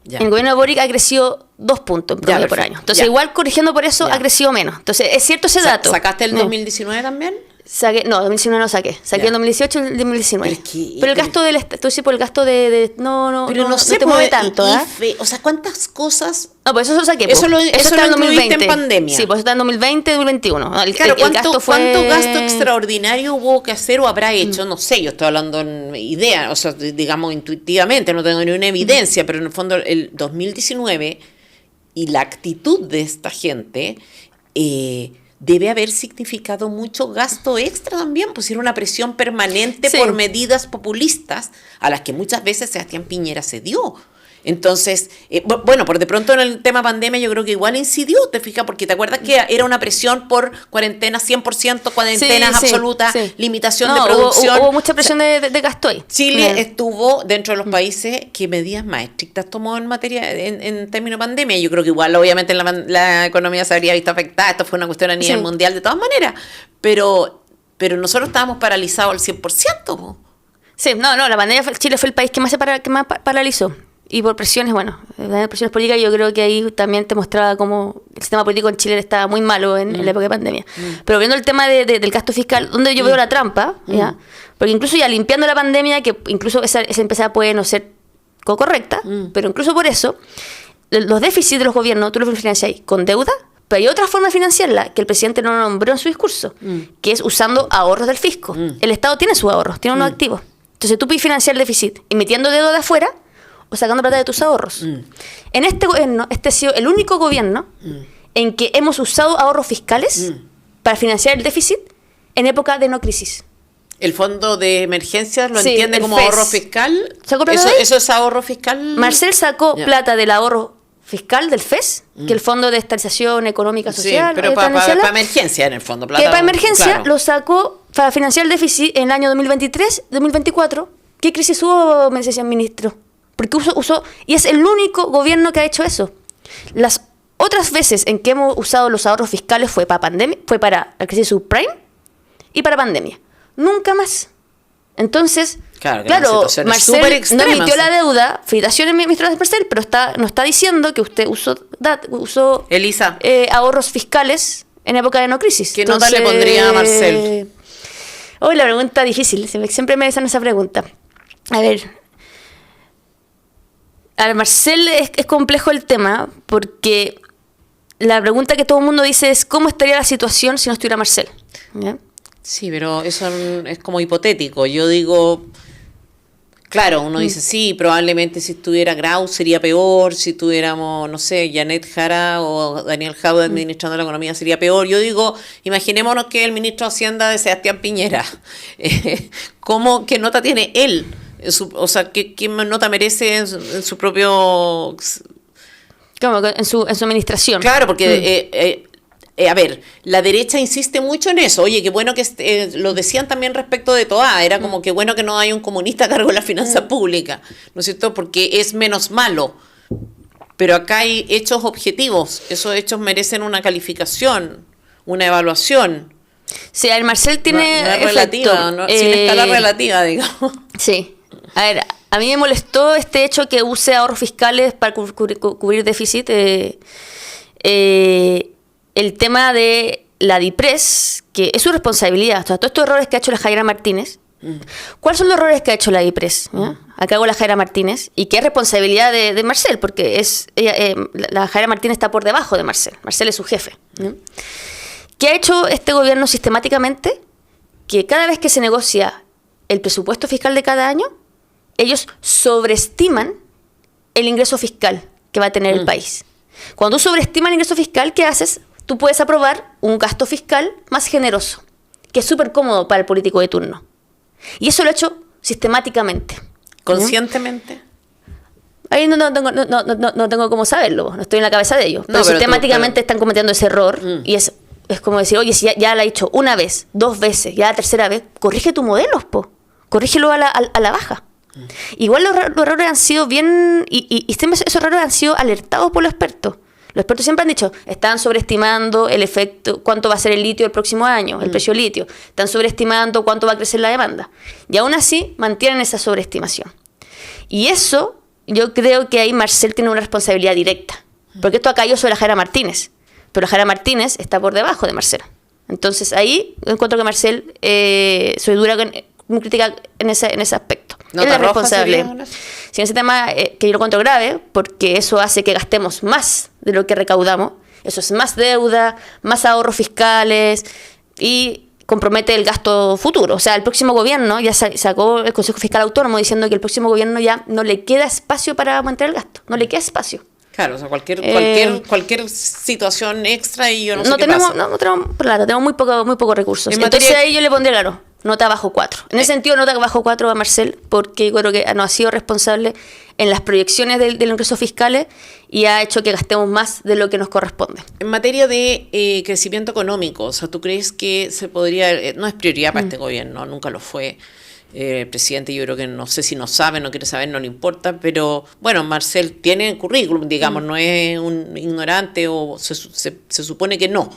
En el gobierno de Boric ha crecido 2 puntos en promedio por año. Entonces, igual corrigiendo por eso, ha crecido menos. Entonces, es cierto ese dato. ¿Sacaste el 2019 también? No, 2019 no saqué. Saqué en 2018 y el 2019. Pero el gasto del Estado, tú sí, por el gasto de no te mueve tanto, ¿ah? O sea, ¿cuántas cosas? No, pues eso lo saqué. Eso lo está en 2020. En pandemia. Sí, pues eso está en 2020, 2021. Claro, ¿cuánto gasto extraordinario hubo que hacer o habrá hecho? No sé, yo estoy hablando en idea, o sea, digamos intuitivamente, no tengo ni una evidencia, pero en el fondo el 2019 y la actitud de esta gente debe haber significado mucho gasto extra también, pues era una presión permanente por medidas populistas a las que muchas veces Sebastián Piñera cedió. Entonces, bueno, por de pronto en el tema pandemia yo creo que igual incidió, te fijas, porque te acuerdas que era una presión por cuarentenas 100%, cuarentenas absolutas, limitación de producción. Hubo mucha presión de gasto ahí. Chile estuvo dentro de los países que medidas más estrictas tomó en materia, en términos de pandemia. Yo creo que igual, obviamente, la economía se habría visto afectada. Esto fue una cuestión a nivel mundial de todas maneras. Pero nosotros estábamos paralizados al 100%. ¿no? Sí, la pandemia, Chile fue el país que más paralizó. Y por presiones, presiones políticas, yo creo que ahí también te mostraba cómo el sistema político en Chile estaba muy malo en la época de pandemia. Pero viendo el tema del gasto fiscal, donde yo veo la trampa, ¿ya? Porque incluso ya limpiando la pandemia, que incluso esa empezada puede no ser correcta, pero incluso por eso, los déficits de los gobiernos, tú los financias con deuda, pero hay otra forma de financiarla, que el presidente no nombró en su discurso, que es usando ahorros del fisco. El Estado tiene sus ahorros, tiene unos activos. Entonces tú puedes financiar el déficit emitiendo deuda de afuera, o sacando plata de tus ahorros. En este gobierno, este ha sido el único gobierno en que hemos usado ahorros fiscales para financiar el déficit en época de no crisis. ¿El fondo de emergencias lo entiende como FES. Ahorro fiscal? ¿Sacó plata de ahí? ¿Eso es ahorro fiscal? Marcel sacó plata del ahorro fiscal del FES, que es el Fondo de Estabilización Económica Social. Sí, pero para emergencia en el fondo. Plata, que para emergencia lo sacó para financiar el déficit en el año 2023, 2024. ¿Qué crisis hubo, me decía el ministro? Porque usó, y es el único gobierno que ha hecho eso. Las otras veces en que hemos usado los ahorros fiscales fue para pandemia, fue para la crisis subprime y para pandemia. Nunca más. Entonces, claro Marcel no emitió la deuda, felicitaciones, ministro de Marcel, pero nos está diciendo que usted usó Elisa, ahorros fiscales en época de no crisis. ¿Qué nota le pondría a Marcel? Hoy la pregunta difícil, siempre me hacen esa pregunta. A ver, Marcel es complejo el tema, porque la pregunta que todo el mundo dice es ¿cómo estaría la situación si no estuviera Marcel? ¿Ya? Sí, pero eso es como hipotético. Yo digo, claro, uno dice, sí, probablemente si estuviera Grau sería peor, si tuviéramos, no sé, Janet Jara o Daniel Jaude administrando la economía sería peor. Yo digo, imaginémonos que el ministro de Hacienda de Sebastián Piñera, ¿qué nota tiene él? ¿Qué nota merece en su propio... ¿Cómo? En su administración. Claro, porque... a ver, la derecha insiste mucho en eso. Oye, qué bueno que lo decían también respecto de Toá. Era como que bueno que no hay un comunista a cargo de la finanza pública, ¿no es cierto? Porque es menos malo. Pero acá hay hechos objetivos. Esos hechos merecen una calificación, una evaluación. Sí, el Marcel tiene no es relativa, sin escala relativa, digamos. Sí. A ver, a mí me molestó este hecho que use ahorros fiscales para cubrir déficit. El tema de la DIPRES, que es su responsabilidad. O sea, todos estos errores que ha hecho la Jaira Martínez, ¿Cuáles son los errores que ha hecho la IPRES? Acá hago la Jaira Martínez, y que es responsabilidad de Marcel, porque la Jaira Martínez está por debajo de Marcel. Marcel es su jefe. ¿Qué ha hecho este gobierno sistemáticamente? Que cada vez que se negocia el presupuesto fiscal de cada año, ellos sobreestiman el ingreso fiscal que va a tener el país. Cuando tú sobreestimas el ingreso fiscal, ¿qué haces? Tú puedes aprobar un gasto fiscal más generoso, que es súper cómodo para el político de turno. Y eso lo ha hecho sistemáticamente. ¿Conscientemente? Ahí no tengo cómo saberlo, no estoy en la cabeza de ellos. Pero sistemáticamente están cometiendo ese error, y es como decir, oye, si ya lo ha hecho una vez, 2 veces, ya la tercera vez, corrige tu modelo, corrígelo a la baja. Igual los errores han sido bien, y esos errores han sido alertados por los expertos. Los expertos siempre han dicho, están sobreestimando el efecto, cuánto va a ser el litio el próximo año, el precio del litio. Están sobreestimando cuánto va a crecer la demanda. Y aún así mantienen esa sobreestimación. Y eso, yo creo que ahí Marcel tiene una responsabilidad directa. Porque esto ha caído sobre la Jaira Martínez. Pero la Jaira Martínez está por debajo de Marcel. Entonces ahí encuentro que Marcel soy dura muy crítica en ese aspecto. ¿No es te la responsable. Sí, ese tema que yo lo encuentro grave, porque eso hace que gastemos más de lo que recaudamos. Eso es más deuda, más ahorros fiscales y compromete el gasto futuro. O sea, el próximo gobierno ya sacó el Consejo Fiscal Autónomo diciendo que el próximo gobierno ya no le queda espacio para aumentar el gasto. No le queda espacio. Claro, o sea, cualquier situación extra y yo no sé qué pasa. No tenemos plata, tenemos muy pocos recursos. Entonces ahí yo le pondría, claro, nota bajo 4. En ese sentido, nota bajo 4 a Marcel, porque yo creo que no ha sido responsable en las proyecciones del ingresos fiscales y ha hecho que gastemos más de lo que nos corresponde. En materia de crecimiento económico, o sea, ¿tú crees que se podría, no es prioridad para este gobierno, nunca lo fue? El presidente, yo creo que no sé si no sabe, no quiere saber, no le importa, pero bueno, Marcel tiene currículum, digamos, no es un ignorante o se supone que no.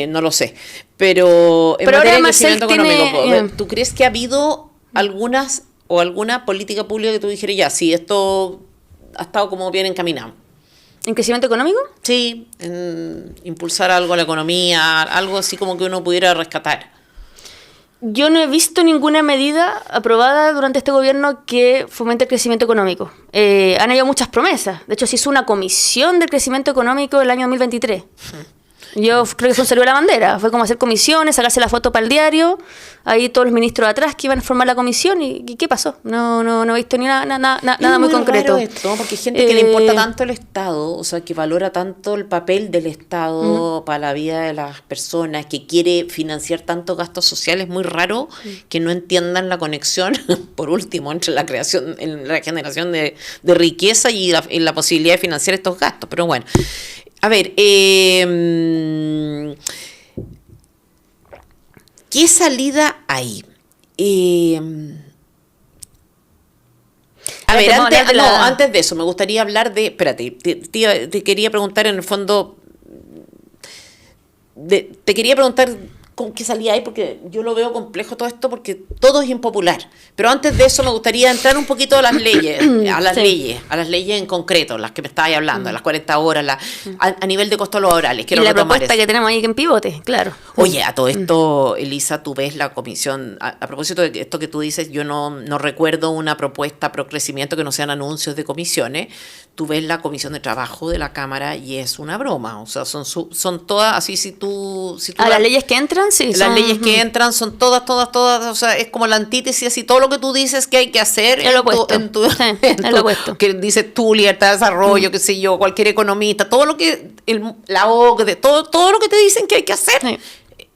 No lo sé, pero en materia de crecimiento económico, ¿tú crees que ha habido alguna política pública que tú dijeras ya, sí, esto ha estado como bien encaminado? ¿En crecimiento económico? Sí, en impulsar algo a la economía, algo así como que uno pudiera rescatar. Yo no he visto ninguna medida aprobada durante este gobierno que fomente el crecimiento económico. Han habido muchas promesas. De hecho, se hizo una comisión del crecimiento económico el año 2023. Yo creo que fue un saludo a la bandera. Fue como hacer comisiones, sacarse la foto para el diario. Ahí todos los ministros de atrás que iban a formar la comisión. ¿Y qué pasó? No he visto ni nada muy concreto. Esto, porque hay gente que le importa tanto el Estado, o sea, que valora tanto el papel del Estado para la vida de las personas, que quiere financiar tantos gastos sociales. Es muy raro que no entiendan la conexión, por último, entre la generación de riqueza y la posibilidad de financiar estos gastos. Pero bueno. A ver, ¿qué salida hay? Antes de eso, me gustaría hablar de... Espérate, te quería preguntar en el fondo... Te quería preguntar con qué salida hay, porque yo lo veo complejo todo esto, porque todo es impopular. Pero antes de eso me gustaría entrar un poquito a las leyes, a las leyes en concreto, las que me estabas hablando, a las 40 horas, a nivel de costos laborales. Quiero retomar la propuesta que tenemos ahí en pivote, claro. Oye, a todo esto, Elisa, tú ves la comisión, a propósito de esto que tú dices, yo no recuerdo una propuesta pro crecimiento que no sean anuncios de comisiones. Tú ves la comisión de trabajo de la Cámara y es una broma, o sea, son todas, así si tú las leyes que entran, sí. Las leyes que entran son todas, o sea, es como la antítesis, así todo lo que tú dices que hay que hacer que dices tú, libertad de desarrollo, qué sé yo, cualquier economista, todo lo que, la OCDE, todo lo que te dicen que hay que hacer,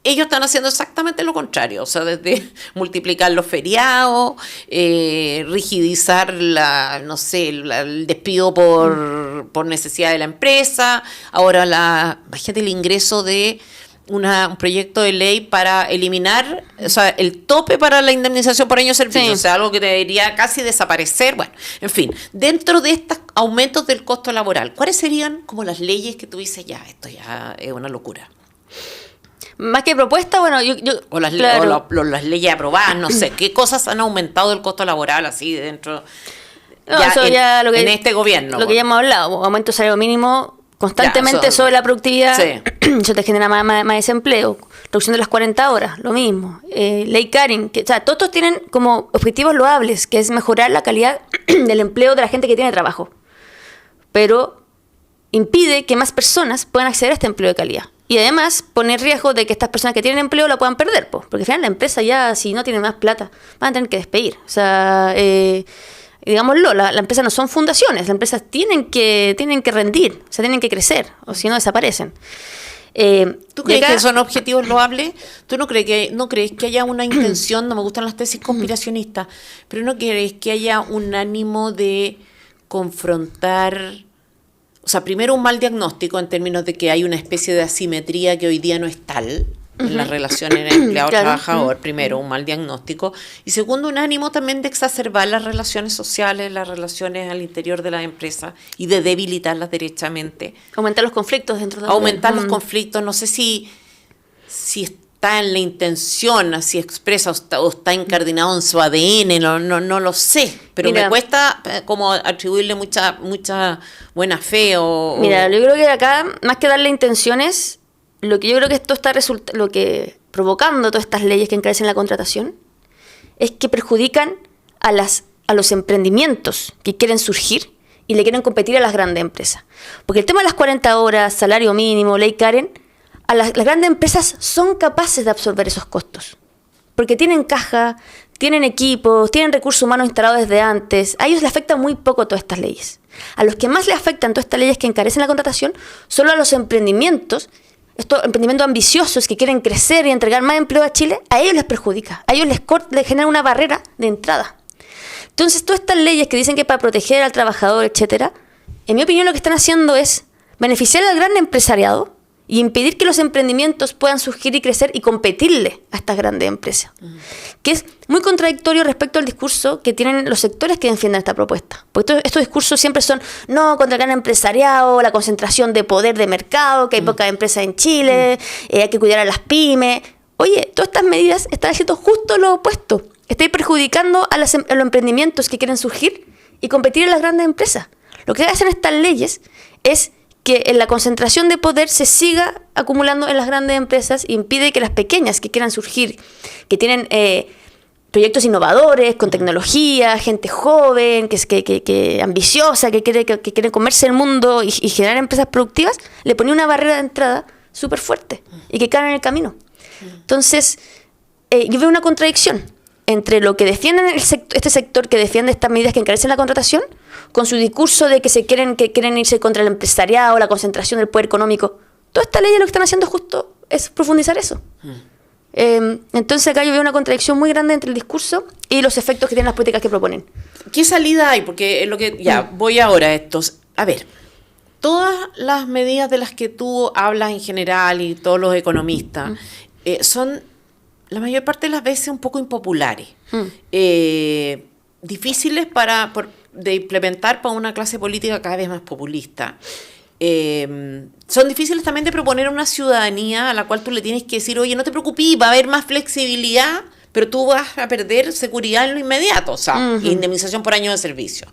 ellos están haciendo exactamente lo contrario, o sea, desde multiplicar los feriados, rigidizar el despido por necesidad de la empresa, ahora imagínate el ingreso de un proyecto de ley para eliminar, o sea, el tope para la indemnización por año de servicio, o sea, algo que debería casi desaparecer. Bueno, en fin, dentro de estos aumentos del costo laboral, ¿cuáles serían como las leyes que tú dices, ya, esto ya es una locura? Más que propuesta, bueno, o las leyes aprobadas, no sé, ¿qué cosas han aumentado el costo laboral así dentro? En este gobierno. Lo que ya hemos hablado, aumento del salario mínimo, constantemente sobre la productividad, sí. Eso te genera más desempleo. Reducción de las 40 horas, lo mismo. Ley Karin, o sea, todos tienen como objetivos loables, que es mejorar la calidad del empleo de la gente que tiene trabajo. Pero impide que más personas puedan acceder a este empleo de calidad. Y además pone en riesgo de que estas personas que tienen empleo la puedan perder, porque al final la empresa ya, si no tiene más plata, van a tener que despedir. O sea, digámoslo, la empresa no son fundaciones, las empresas tienen que rendir, o sea, tienen que crecer, o si no desaparecen. ¿Tú crees que son objetivos loables? ¿Tú no crees que haya una intención, no me gustan las tesis conspiracionistas, pero no crees que haya un ánimo de confrontar, o sea, primero un mal diagnóstico en términos de que hay una especie de asimetría que hoy día no es tal en las relaciones empleado-trabajador, primero un mal diagnóstico, y segundo un ánimo también de exacerbar las relaciones sociales, las relaciones al interior de la empresa y de debilitarlas derechamente. Aumentar los conflictos dentro de los conflictos, no sé si está en la intención así expresa o está incardinado en su ADN, no lo sé, pero me cuesta como atribuirle mucha buena fe Mira, yo creo que acá, más que darle intenciones, lo que yo creo que esto está provocando todas estas leyes que encarecen la contratación es que perjudican a los emprendimientos que quieren surgir y le quieren competir a las grandes empresas. Porque el tema de las 40 horas, salario mínimo, ley Karen, las grandes empresas son capaces de absorber esos costos. Porque tienen caja, tienen equipos, tienen recursos humanos instalados desde antes. A ellos les afecta muy poco todas estas leyes. A los que más les afectan todas estas leyes que encarecen la contratación, solo a los emprendimientos, estos emprendimientos ambiciosos que quieren crecer y entregar más empleo a Chile, a ellos les perjudica, a ellos les genera una barrera de entrada. Entonces, todas estas leyes que dicen que para proteger al trabajador, etcétera, en mi opinión lo que están haciendo es beneficiar al gran empresariado y impedir que los emprendimientos puedan surgir y crecer y competirle a estas grandes empresas. Que es muy contradictorio respecto al discurso que tienen los sectores que defienden esta propuesta. Porque estos discursos siempre son, no, contra el gran empresariado, la concentración de poder de mercado, que hay pocas empresas en Chile, hay que cuidar a las pymes. Oye, todas estas medidas están haciendo justo lo opuesto. Estáis perjudicando a los emprendimientos que quieren surgir y competir en las grandes empresas. Lo que hacen estas leyes es que en la concentración de poder se siga acumulando en las grandes empresas e impide que las pequeñas que quieran surgir, que tienen proyectos innovadores, con tecnología, gente joven, que ambiciosa, que quiere comerse el mundo y generar empresas productivas, le pone una barrera de entrada súper fuerte y que caen en el camino. Entonces, yo veo una contradicción entre lo que defienden este sector que defiende estas medidas que encarecen la contratación, con su discurso de que quieren irse contra el empresariado, la concentración del poder económico. Todas estas leyes lo que están haciendo justo es profundizar eso. Entonces acá yo veo una contradicción muy grande entre el discurso y los efectos que tienen las políticas que proponen. ¿Qué salida hay? Porque es lo que voy ahora a estos. A ver, todas las medidas de las que tú hablas en general y todos los economistas son la mayor parte de las veces un poco impopulares, difíciles de implementar para una clase política cada vez más populista. Son difíciles también de proponer a una ciudadanía a la cual tú le tienes que decir, oye, no te preocupes, va a haber más flexibilidad, pero tú vas a perder seguridad en lo inmediato, o sea, indemnización por año de servicio.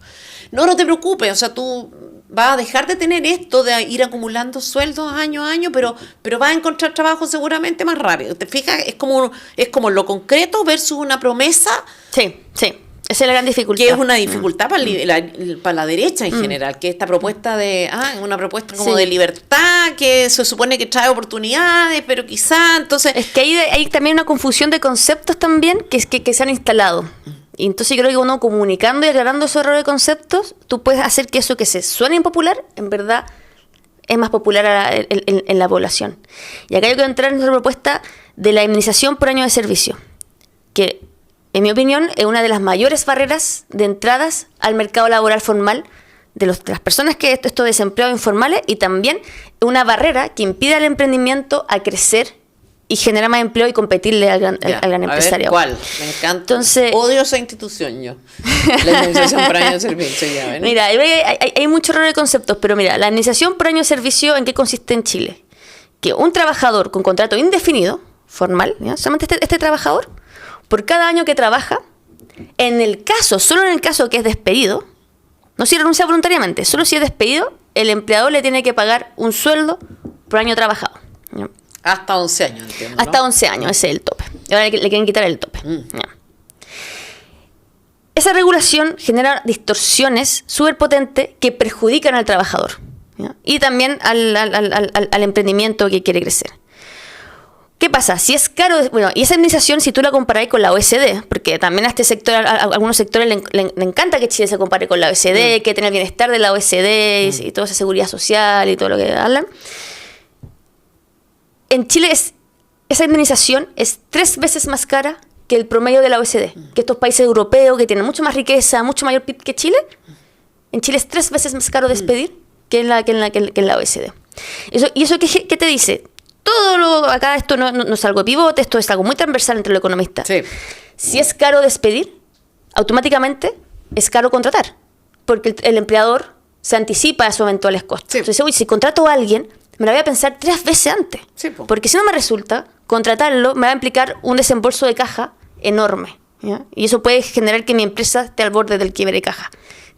No te preocupes, o sea, tú vas a dejar de tener esto de ir acumulando sueldos año a año, pero vas a encontrar trabajo seguramente más rápido. ¿Te fijas? Es como lo concreto versus una promesa. Sí. Esa es la gran dificultad. Que es una dificultad para la derecha en general, que esta propuesta una propuesta como de libertad, que se supone que trae oportunidades, pero quizá, entonces... Es que hay también una confusión de conceptos también que se han instalado. Y entonces yo creo que uno comunicando y aclarando esos errores de conceptos, tú puedes hacer que eso que se suene impopular, en verdad es más popular en la población. Y acá yo quiero entrar en nuestra propuesta de la indemnización por año de servicio, que en mi opinión es una de las mayores barreras de entradas al mercado laboral formal de las personas que estos desempleados informales, y también una barrera que impide al emprendimiento a crecer y generar más empleo y competirle al gran empresariado. ¿Cuál? Me encanta. Entonces, odio esa institución yo. La indemnización por año de servicio. Mira, hay mucho error de conceptos, pero mira, la indemnización por año de servicio, ¿en qué consiste en Chile? Que un trabajador con contrato indefinido, formal, ¿ya? Solamente este trabajador, por cada año que trabaja, solo en el caso que es despedido, no si renuncia voluntariamente, solo si es despedido, el empleador le tiene que pagar un sueldo por año trabajado. ¿Ya? Hasta 11 años, entiendo, ¿no? Hasta 11 años, ese es el tope. Ahora le quieren quitar el tope. ¿Ya? Esa regulación genera distorsiones súper potentes que perjudican al trabajador, ¿ya? Y también al emprendimiento que quiere crecer. ¿Qué pasa? Si es caro, bueno, y esa indemnización, si tú la comparáis con la OECD, porque también a este sector, a algunos sectores le encanta que Chile se compare con la OECD, que tenga el bienestar de la OECD y toda esa seguridad social y todo lo que hablan. En Chile esa indemnización es 3 veces más cara que el promedio de la OECD, que estos países europeos que tienen mucho más riqueza, mucho mayor PIB que Chile. En Chile es 3 veces más caro despedir que en la OECD. ¿Y eso qué te dice? Acá esto no es algo de pivote, esto es algo muy transversal entre los economistas. Sí. Si es caro despedir, automáticamente es caro contratar, porque el empleador se anticipa a sus eventuales costos. Sí. Entonces, si contrato a alguien, me la voy a pensar 3 veces antes. Sí, porque si no me resulta, contratarlo me va a implicar un desembolso de caja enorme, ¿ya? Y eso puede generar que mi empresa esté al borde del quiebre de caja,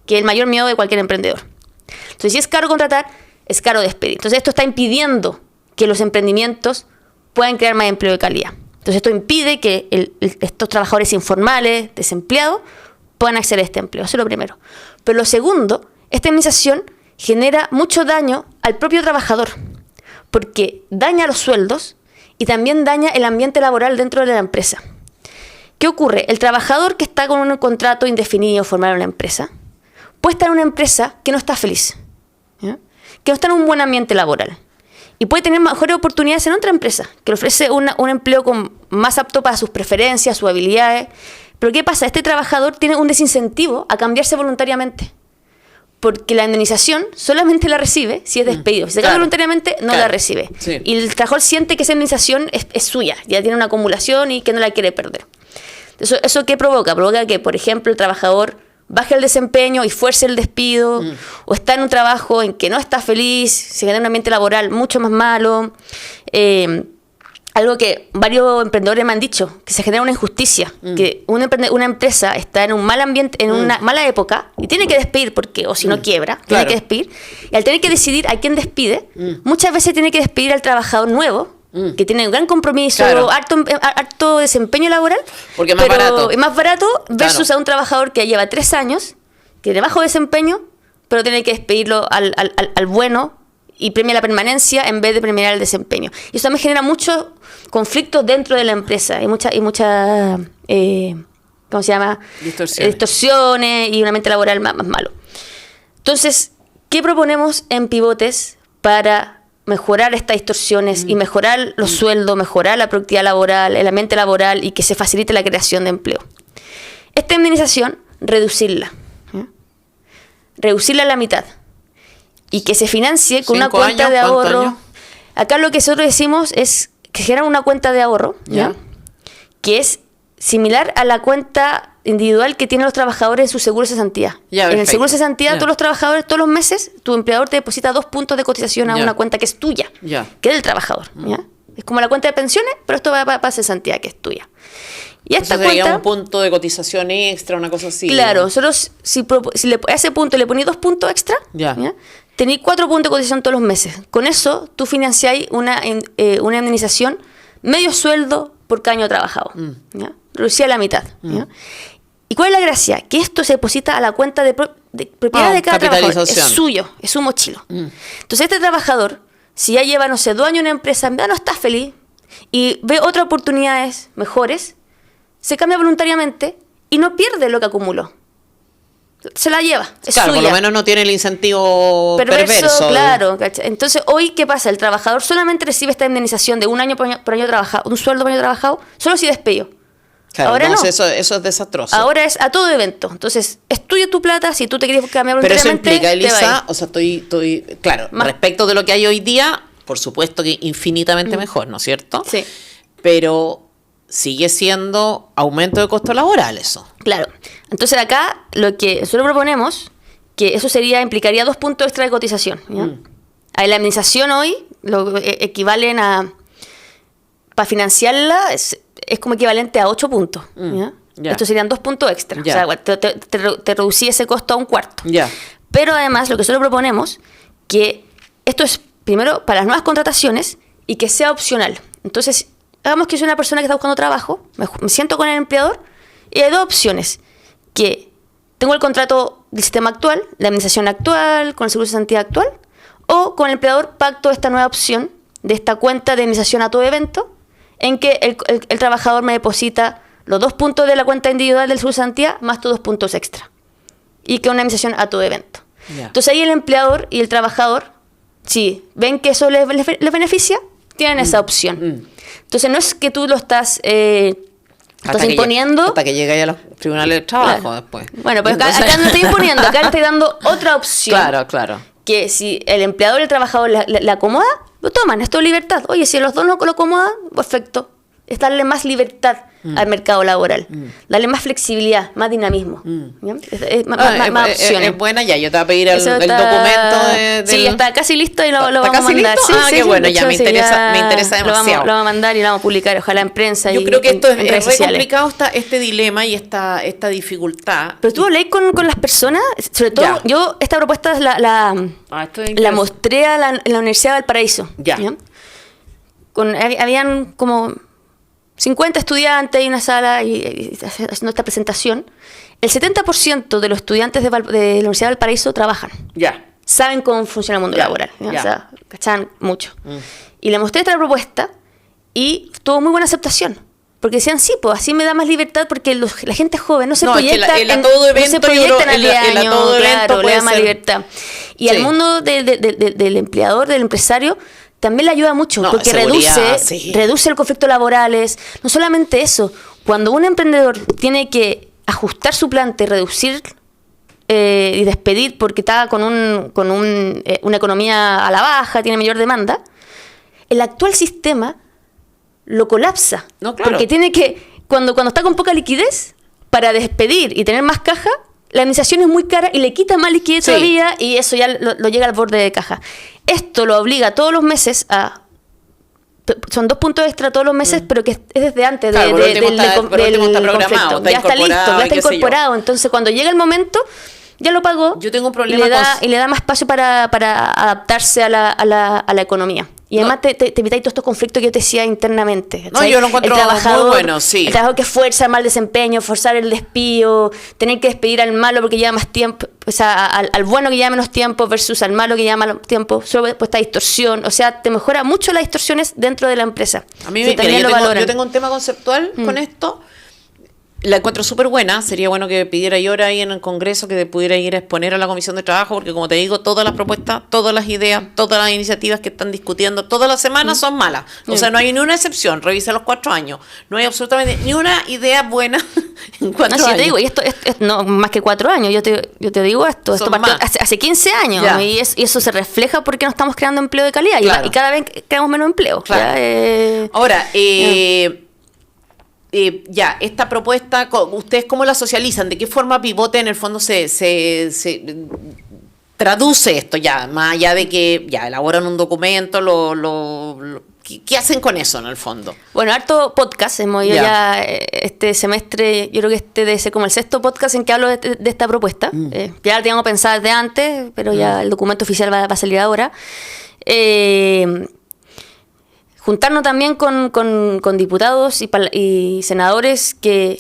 que es el mayor miedo de cualquier emprendedor. Entonces, si es caro contratar, es caro despedir. Entonces, esto está impidiendo que los emprendimientos puedan crear más empleo de calidad. Entonces, esto impide que estos trabajadores informales, desempleados, puedan acceder a este empleo. Eso es lo primero. Pero lo segundo, esta indemnización genera mucho daño al propio trabajador, porque daña los sueldos y también daña el ambiente laboral dentro de la empresa. ¿Qué ocurre? El trabajador que está con un contrato indefinido formal en una empresa puede estar en una empresa que no está feliz, ¿ya? Que no está en un buen ambiente laboral. Y puede tener mejores oportunidades en otra empresa, que le ofrece un empleo más apto para sus preferencias, sus habilidades. Pero ¿qué pasa? Este trabajador tiene un desincentivo a cambiarse voluntariamente, porque la indemnización solamente la recibe si es despedido. Si se cambia voluntariamente, no la recibe. Sí. Y el trabajador siente que esa indemnización es suya, ya tiene una acumulación y que no la quiere perder. ¿Eso qué provoca? Provoca que, por ejemplo, el trabajador baje el desempeño y fuerce el despido, o está en un trabajo en que no está feliz, se genera un ambiente laboral mucho más malo. Algo que varios emprendedores me han dicho, que se genera una injusticia, que una empresa está en un mal ambiente, en una mala época, y tiene que despedir, o si no quiebra, tiene que despedir, y al tener que decidir a quién despide, muchas veces tiene que despedir al trabajador nuevo, que tiene un gran compromiso, harto desempeño laboral, porque es más barato versus a un trabajador que lleva 3 años, que tiene bajo desempeño, pero tiene que despedirlo al bueno y premia la permanencia en vez de premiar el desempeño. Y eso también genera muchos conflictos dentro de la empresa y mucha ¿cómo se llama? Distorsiones y un ambiente laboral más malo. Entonces, ¿qué proponemos en Pivotes para mejorar estas distorsiones y mejorar los sueldos, mejorar la productividad laboral, el ambiente laboral y que se facilite la creación de empleo? Esta indemnización, reducirla. ¿Ya? Reducirla a la mitad. Y que se financie con una cuenta de ahorro. Acá lo que nosotros decimos es que generan una cuenta de ahorro, ¿ya? Que es similar a la cuenta individual que tienen los trabajadores en su seguro de cesantía. En el seguro de cesantía, todos los trabajadores, todos los meses, tu empleador te deposita 2 puntos de cotización a una cuenta que es tuya, que es del trabajador. ¿Ya? Es como la cuenta de pensiones, pero esto va para cesantía, que es tuya. Y esta sería cuenta, un punto de cotización extra, una cosa así. Claro, nosotros si a ese punto le ponéis 2 puntos extra, ¿ya? Tenéis 4 puntos de cotización todos los meses. Con eso, tú financiáis una indemnización medio sueldo por cada año trabajado. ¿Ya? Reducida a la mitad. ¿Ya? ¿Y cuál es la gracia? Que esto se deposita a la cuenta de propiedad de cada trabajador. Es suyo, es su mochilo. Entonces, este trabajador, si ya lleva, 2 años en una empresa, ya no está feliz y ve otras oportunidades mejores, se cambia voluntariamente y no pierde lo que acumuló. Se la lleva, es claro, suya. Por lo menos no tiene el incentivo perverso. Claro, ¿cachai? Entonces, hoy, ¿qué pasa? El trabajador solamente recibe esta indemnización de un año por año trabajado, un sueldo por año trabajado, solo si despedido. Claro, ahora entonces no. Eso es desastroso. Ahora es a todo evento. Entonces, es tuya tu plata, si tú te quieres cambiar voluntariamente. Pero eso implica, Elisa, o sea, estoy claro, respecto de lo que hay hoy día, por supuesto que infinitamente mejor, ¿no es cierto? Sí. Pero sigue siendo aumento de costo laboral eso. Claro. Entonces acá lo que nosotros proponemos, que eso implicaría 2 puntos extra de cotización. ¿Ya? A la indemnización hoy lo equivalen a, para financiarla, es como equivalente a 8 puntos. ¿Ya? Estos serían 2 puntos extra. O sea, te reducí ese costo a 1/4. Ya. Pero además lo que nosotros proponemos, que esto es primero para las nuevas contrataciones y que sea opcional. Entonces, hagamos que soy una persona que está buscando trabajo, me siento con el empleador y hay dos opciones, que tengo el contrato del sistema actual, la administración actual, con el seguro de cesantía actual, o con el empleador pacto esta nueva opción de esta cuenta de administración a todo evento, en que el trabajador me deposita los 2 puntos de la cuenta individual del seguro de cesantía más todos 2 puntos extra. Y que una administración a todo evento. Yeah. Entonces ahí el empleador y el trabajador, si ven que eso les beneficia, tienen esa opción. Entonces no es que tú lo estás imponiendo. Hasta que llegue a los tribunales de trabajo, claro. Después. Bueno, pues acá no estoy imponiendo, acá le estoy dando otra opción. Claro. Que si el empleador y el trabajador le acomoda, lo toman, es todo libertad. Oye, si los dos no lo acomodan, perfecto. Es darle más libertad al mercado laboral, darle más flexibilidad, más dinamismo, más opciones. Es buena ya, yo te voy a pedir el documento Sí, está casi listo y lo vamos a mandar. Sí, qué bueno, ya me interesa demasiado. Lo vamos a mandar y lo vamos a publicar, ojalá en prensa. Yo creo que esto es re complicado, este dilema y esta dificultad. Pero tú lees con las personas, sobre todo yo esta propuesta la mostré en la Universidad de Valparaíso. Ya. Habían como 50 estudiantes en una sala y haciendo esta presentación. El 70% de los estudiantes de la Universidad de Valparaíso trabajan. Ya. Saben cómo funciona el mundo laboral. O sea, cachan mucho. Y le mostré esta propuesta y tuvo muy buena aceptación. Porque decían, sí, pues así me da más libertad porque la gente joven no se proyecta en todo evento, no se proyectan a 10 años, claro, le da más libertad. Y al mundo del empleador, del empresario, también le ayuda mucho, porque reduce el conflicto laborales. No solamente eso, cuando un emprendedor tiene que ajustar su planta y reducir y despedir porque está con una economía a la baja, tiene mayor demanda, el actual sistema lo colapsa. No, claro. Porque tiene que, cuando está con poca liquidez, para despedir y tener más caja, la administración es muy cara y le quita más liquidez todavía y eso ya lo llega al borde de caja. Esto lo obliga todos los meses son 2 puntos extra todos los meses, pero que es desde antes del conflicto. Ya está listo, ya está incorporado. Entonces, cuando llega el momento, ya lo pagó. Yo tengo un problema y le da más espacio para adaptarse a la economía. Y además te evitáis todos estos conflictos que yo te decía internamente. No, yo lo encuentro muy bueno, sí. El trabajador que fuerza el mal desempeño, forzar el despido, tener que despedir al malo porque lleva más tiempo, o sea, al bueno que lleva menos tiempo versus al malo que lleva más tiempo, solo después esta distorsión. O sea, te mejora mucho las distorsiones dentro de la empresa. A mí yo tengo un tema conceptual con esto. La encuentro súper buena, sería bueno que pidiera yo ahora ahí en el Congreso que pudiera ir a exponer a la Comisión de Trabajo, porque como te digo, todas las propuestas, todas las ideas, todas las iniciativas que están discutiendo todas las semanas son malas. O sea, no hay ni una excepción, revisa los 4 años, no hay absolutamente ni una idea buena en 4 años. Yo te digo, y esto es no más que 4 años, yo te digo esto partió hace 15 años, y eso se refleja porque no estamos creando empleo de calidad, y cada vez creamos menos empleo. Claro. Ahora, esta propuesta, ¿ustedes cómo la socializan? ¿De qué forma pivote en el fondo se traduce esto ya? Más allá de que ya elaboran un documento, ¿qué hacen con eso en el fondo? Bueno, harto podcast. Hemos ido ya este semestre, yo creo que debe ser como el 6º podcast en que hablo de esta propuesta. Ya la teníamos pensada desde antes, pero ya el documento oficial va a salir ahora. Juntarnos también con diputados y senadores que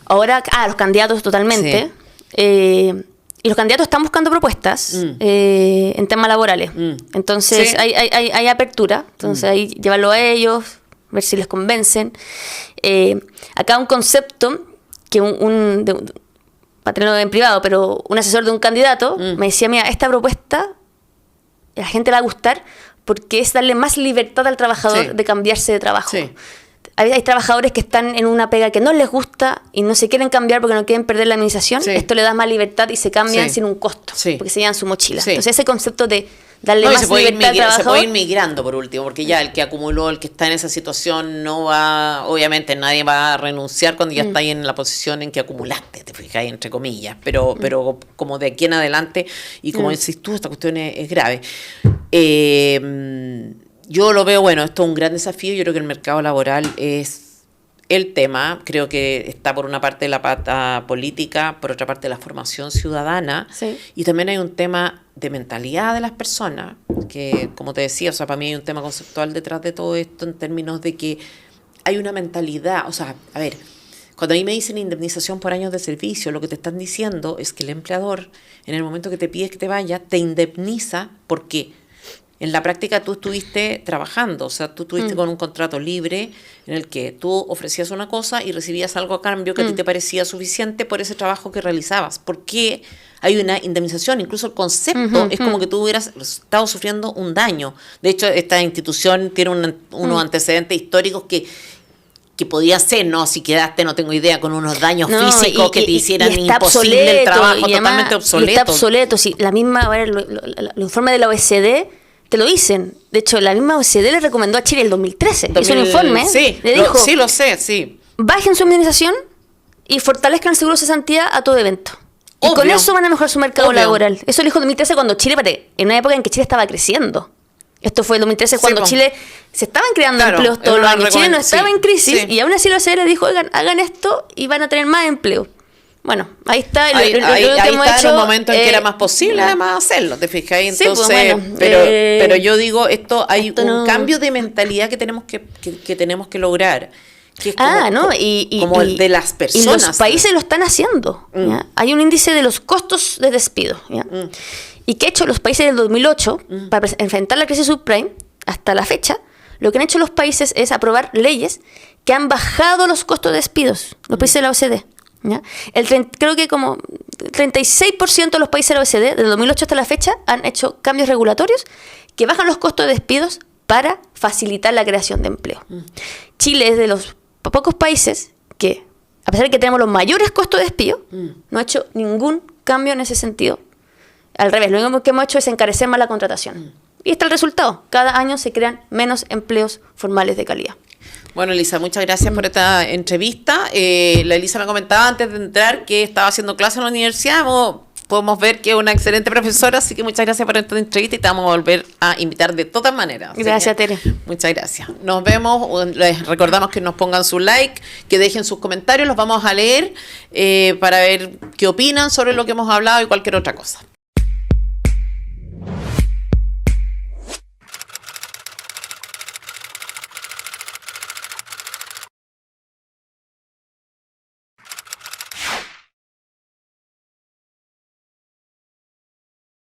ahora, los candidatos totalmente. Sí. Y los candidatos están buscando propuestas en temas laborales. Entonces hay apertura. Entonces ahí llevarlo a ellos, ver si les convencen. Acá un concepto que para tenerlo en privado, pero un asesor de un candidato me decía, mira, esta propuesta a la gente le va a gustar porque es darle más libertad al trabajador de cambiarse de trabajo. Sí. Hay trabajadores que están en una pega que no les gusta y no se quieren cambiar porque no quieren perder la administración. Sí. Esto le da más libertad y se cambian sin un costo, porque se llevan su mochila. Sí. Entonces ese concepto de darle más libertad al trabajador. Se puede ir migrando por último, porque ya el que acumuló, el que está en esa situación no va, obviamente nadie va a renunciar cuando ya está ahí en la posición en que acumulaste, te fijas, entre comillas, pero como de aquí en adelante, y como decís tú, esta cuestión es grave. Yo lo veo, bueno, esto es un gran desafío. Yo creo que el mercado laboral es el tema, creo que está por una parte la pata política, por otra parte la formación ciudadana, Sí. y también hay un tema de mentalidad de las personas, que como te decía, o sea, para mí hay un tema conceptual detrás de todo esto en términos de que hay una mentalidad, o sea, a ver, cuando a mí me dicen indemnización por años de servicio, lo que te están diciendo es que el empleador, en el momento que te pides que te vayas, te indemniza porque en la práctica tú estuviste trabajando, o sea, tú estuviste con un contrato libre en el que tú ofrecías una cosa y recibías algo a cambio que a ti te parecía suficiente por ese trabajo que realizabas. ¿Por qué hay una indemnización? Incluso el concepto es como que tú hubieras estado sufriendo un daño. De hecho, esta institución tiene unos antecedentes históricos que podía ser, ¿no? Si quedaste, no tengo idea, con unos daños físicos que te hicieran imposible el trabajo, totalmente obsoleto. Y está obsoleto, sí. La misma, a ver, el informe de la OECD te lo dicen. De hecho, la misma OECD le recomendó a Chile el 2013. Hizo un informe. Sí, le dijo, sí lo sé, sí. bajen su indemnización y fortalezcan el seguro de cesantía a todo evento. Y con eso van a mejorar su mercado laboral. Eso lo dijo en 2013 cuando Chile, en una época en que Chile estaba creciendo. Esto fue el 2013 cuando Chile se estaban creando empleos todos los años. Chile no estaba en crisis y aún así la OCDE le dijo, oigan, hagan esto y van a tener más empleo. Bueno, ahí está. Ahí está en un momento en que era más posible además hacerlo, ¿te fijas? Entonces, sí, pues, bueno, pero yo digo, hay un cambio de mentalidad que tenemos que lograr. Que es como el de las personas. Y los países lo están haciendo. ¿Ya? Hay un índice de los costos de despido. ¿Ya? Y que ha hecho los países del 2008 para enfrentar la crisis subprime hasta la fecha, lo que han hecho los países es aprobar leyes que han bajado los costos de despidos, los países de la OCDE. ¿Ya? Creo que como el 36% de los países de la OECD, desde 2008 hasta la fecha, han hecho cambios regulatorios que bajan los costos de despidos para facilitar la creación de empleo. Chile es de los pocos países que, a pesar de que tenemos los mayores costos de despido, no ha hecho ningún cambio en ese sentido. Al revés, lo único que hemos hecho es encarecer más la contratación. Y está el resultado. Cada año se crean menos empleos formales de calidad. Bueno, Elisa, muchas gracias por esta entrevista. La Elisa me comentaba antes de entrar que estaba haciendo clase en la universidad. Podemos ver que es una excelente profesora, así que muchas gracias por esta entrevista y te vamos a volver a invitar de todas maneras. Gracias, Tere. Muchas gracias. Nos vemos. Les recordamos que nos pongan su like, que dejen sus comentarios, los vamos a leer para ver qué opinan sobre lo que hemos hablado y cualquier otra cosa.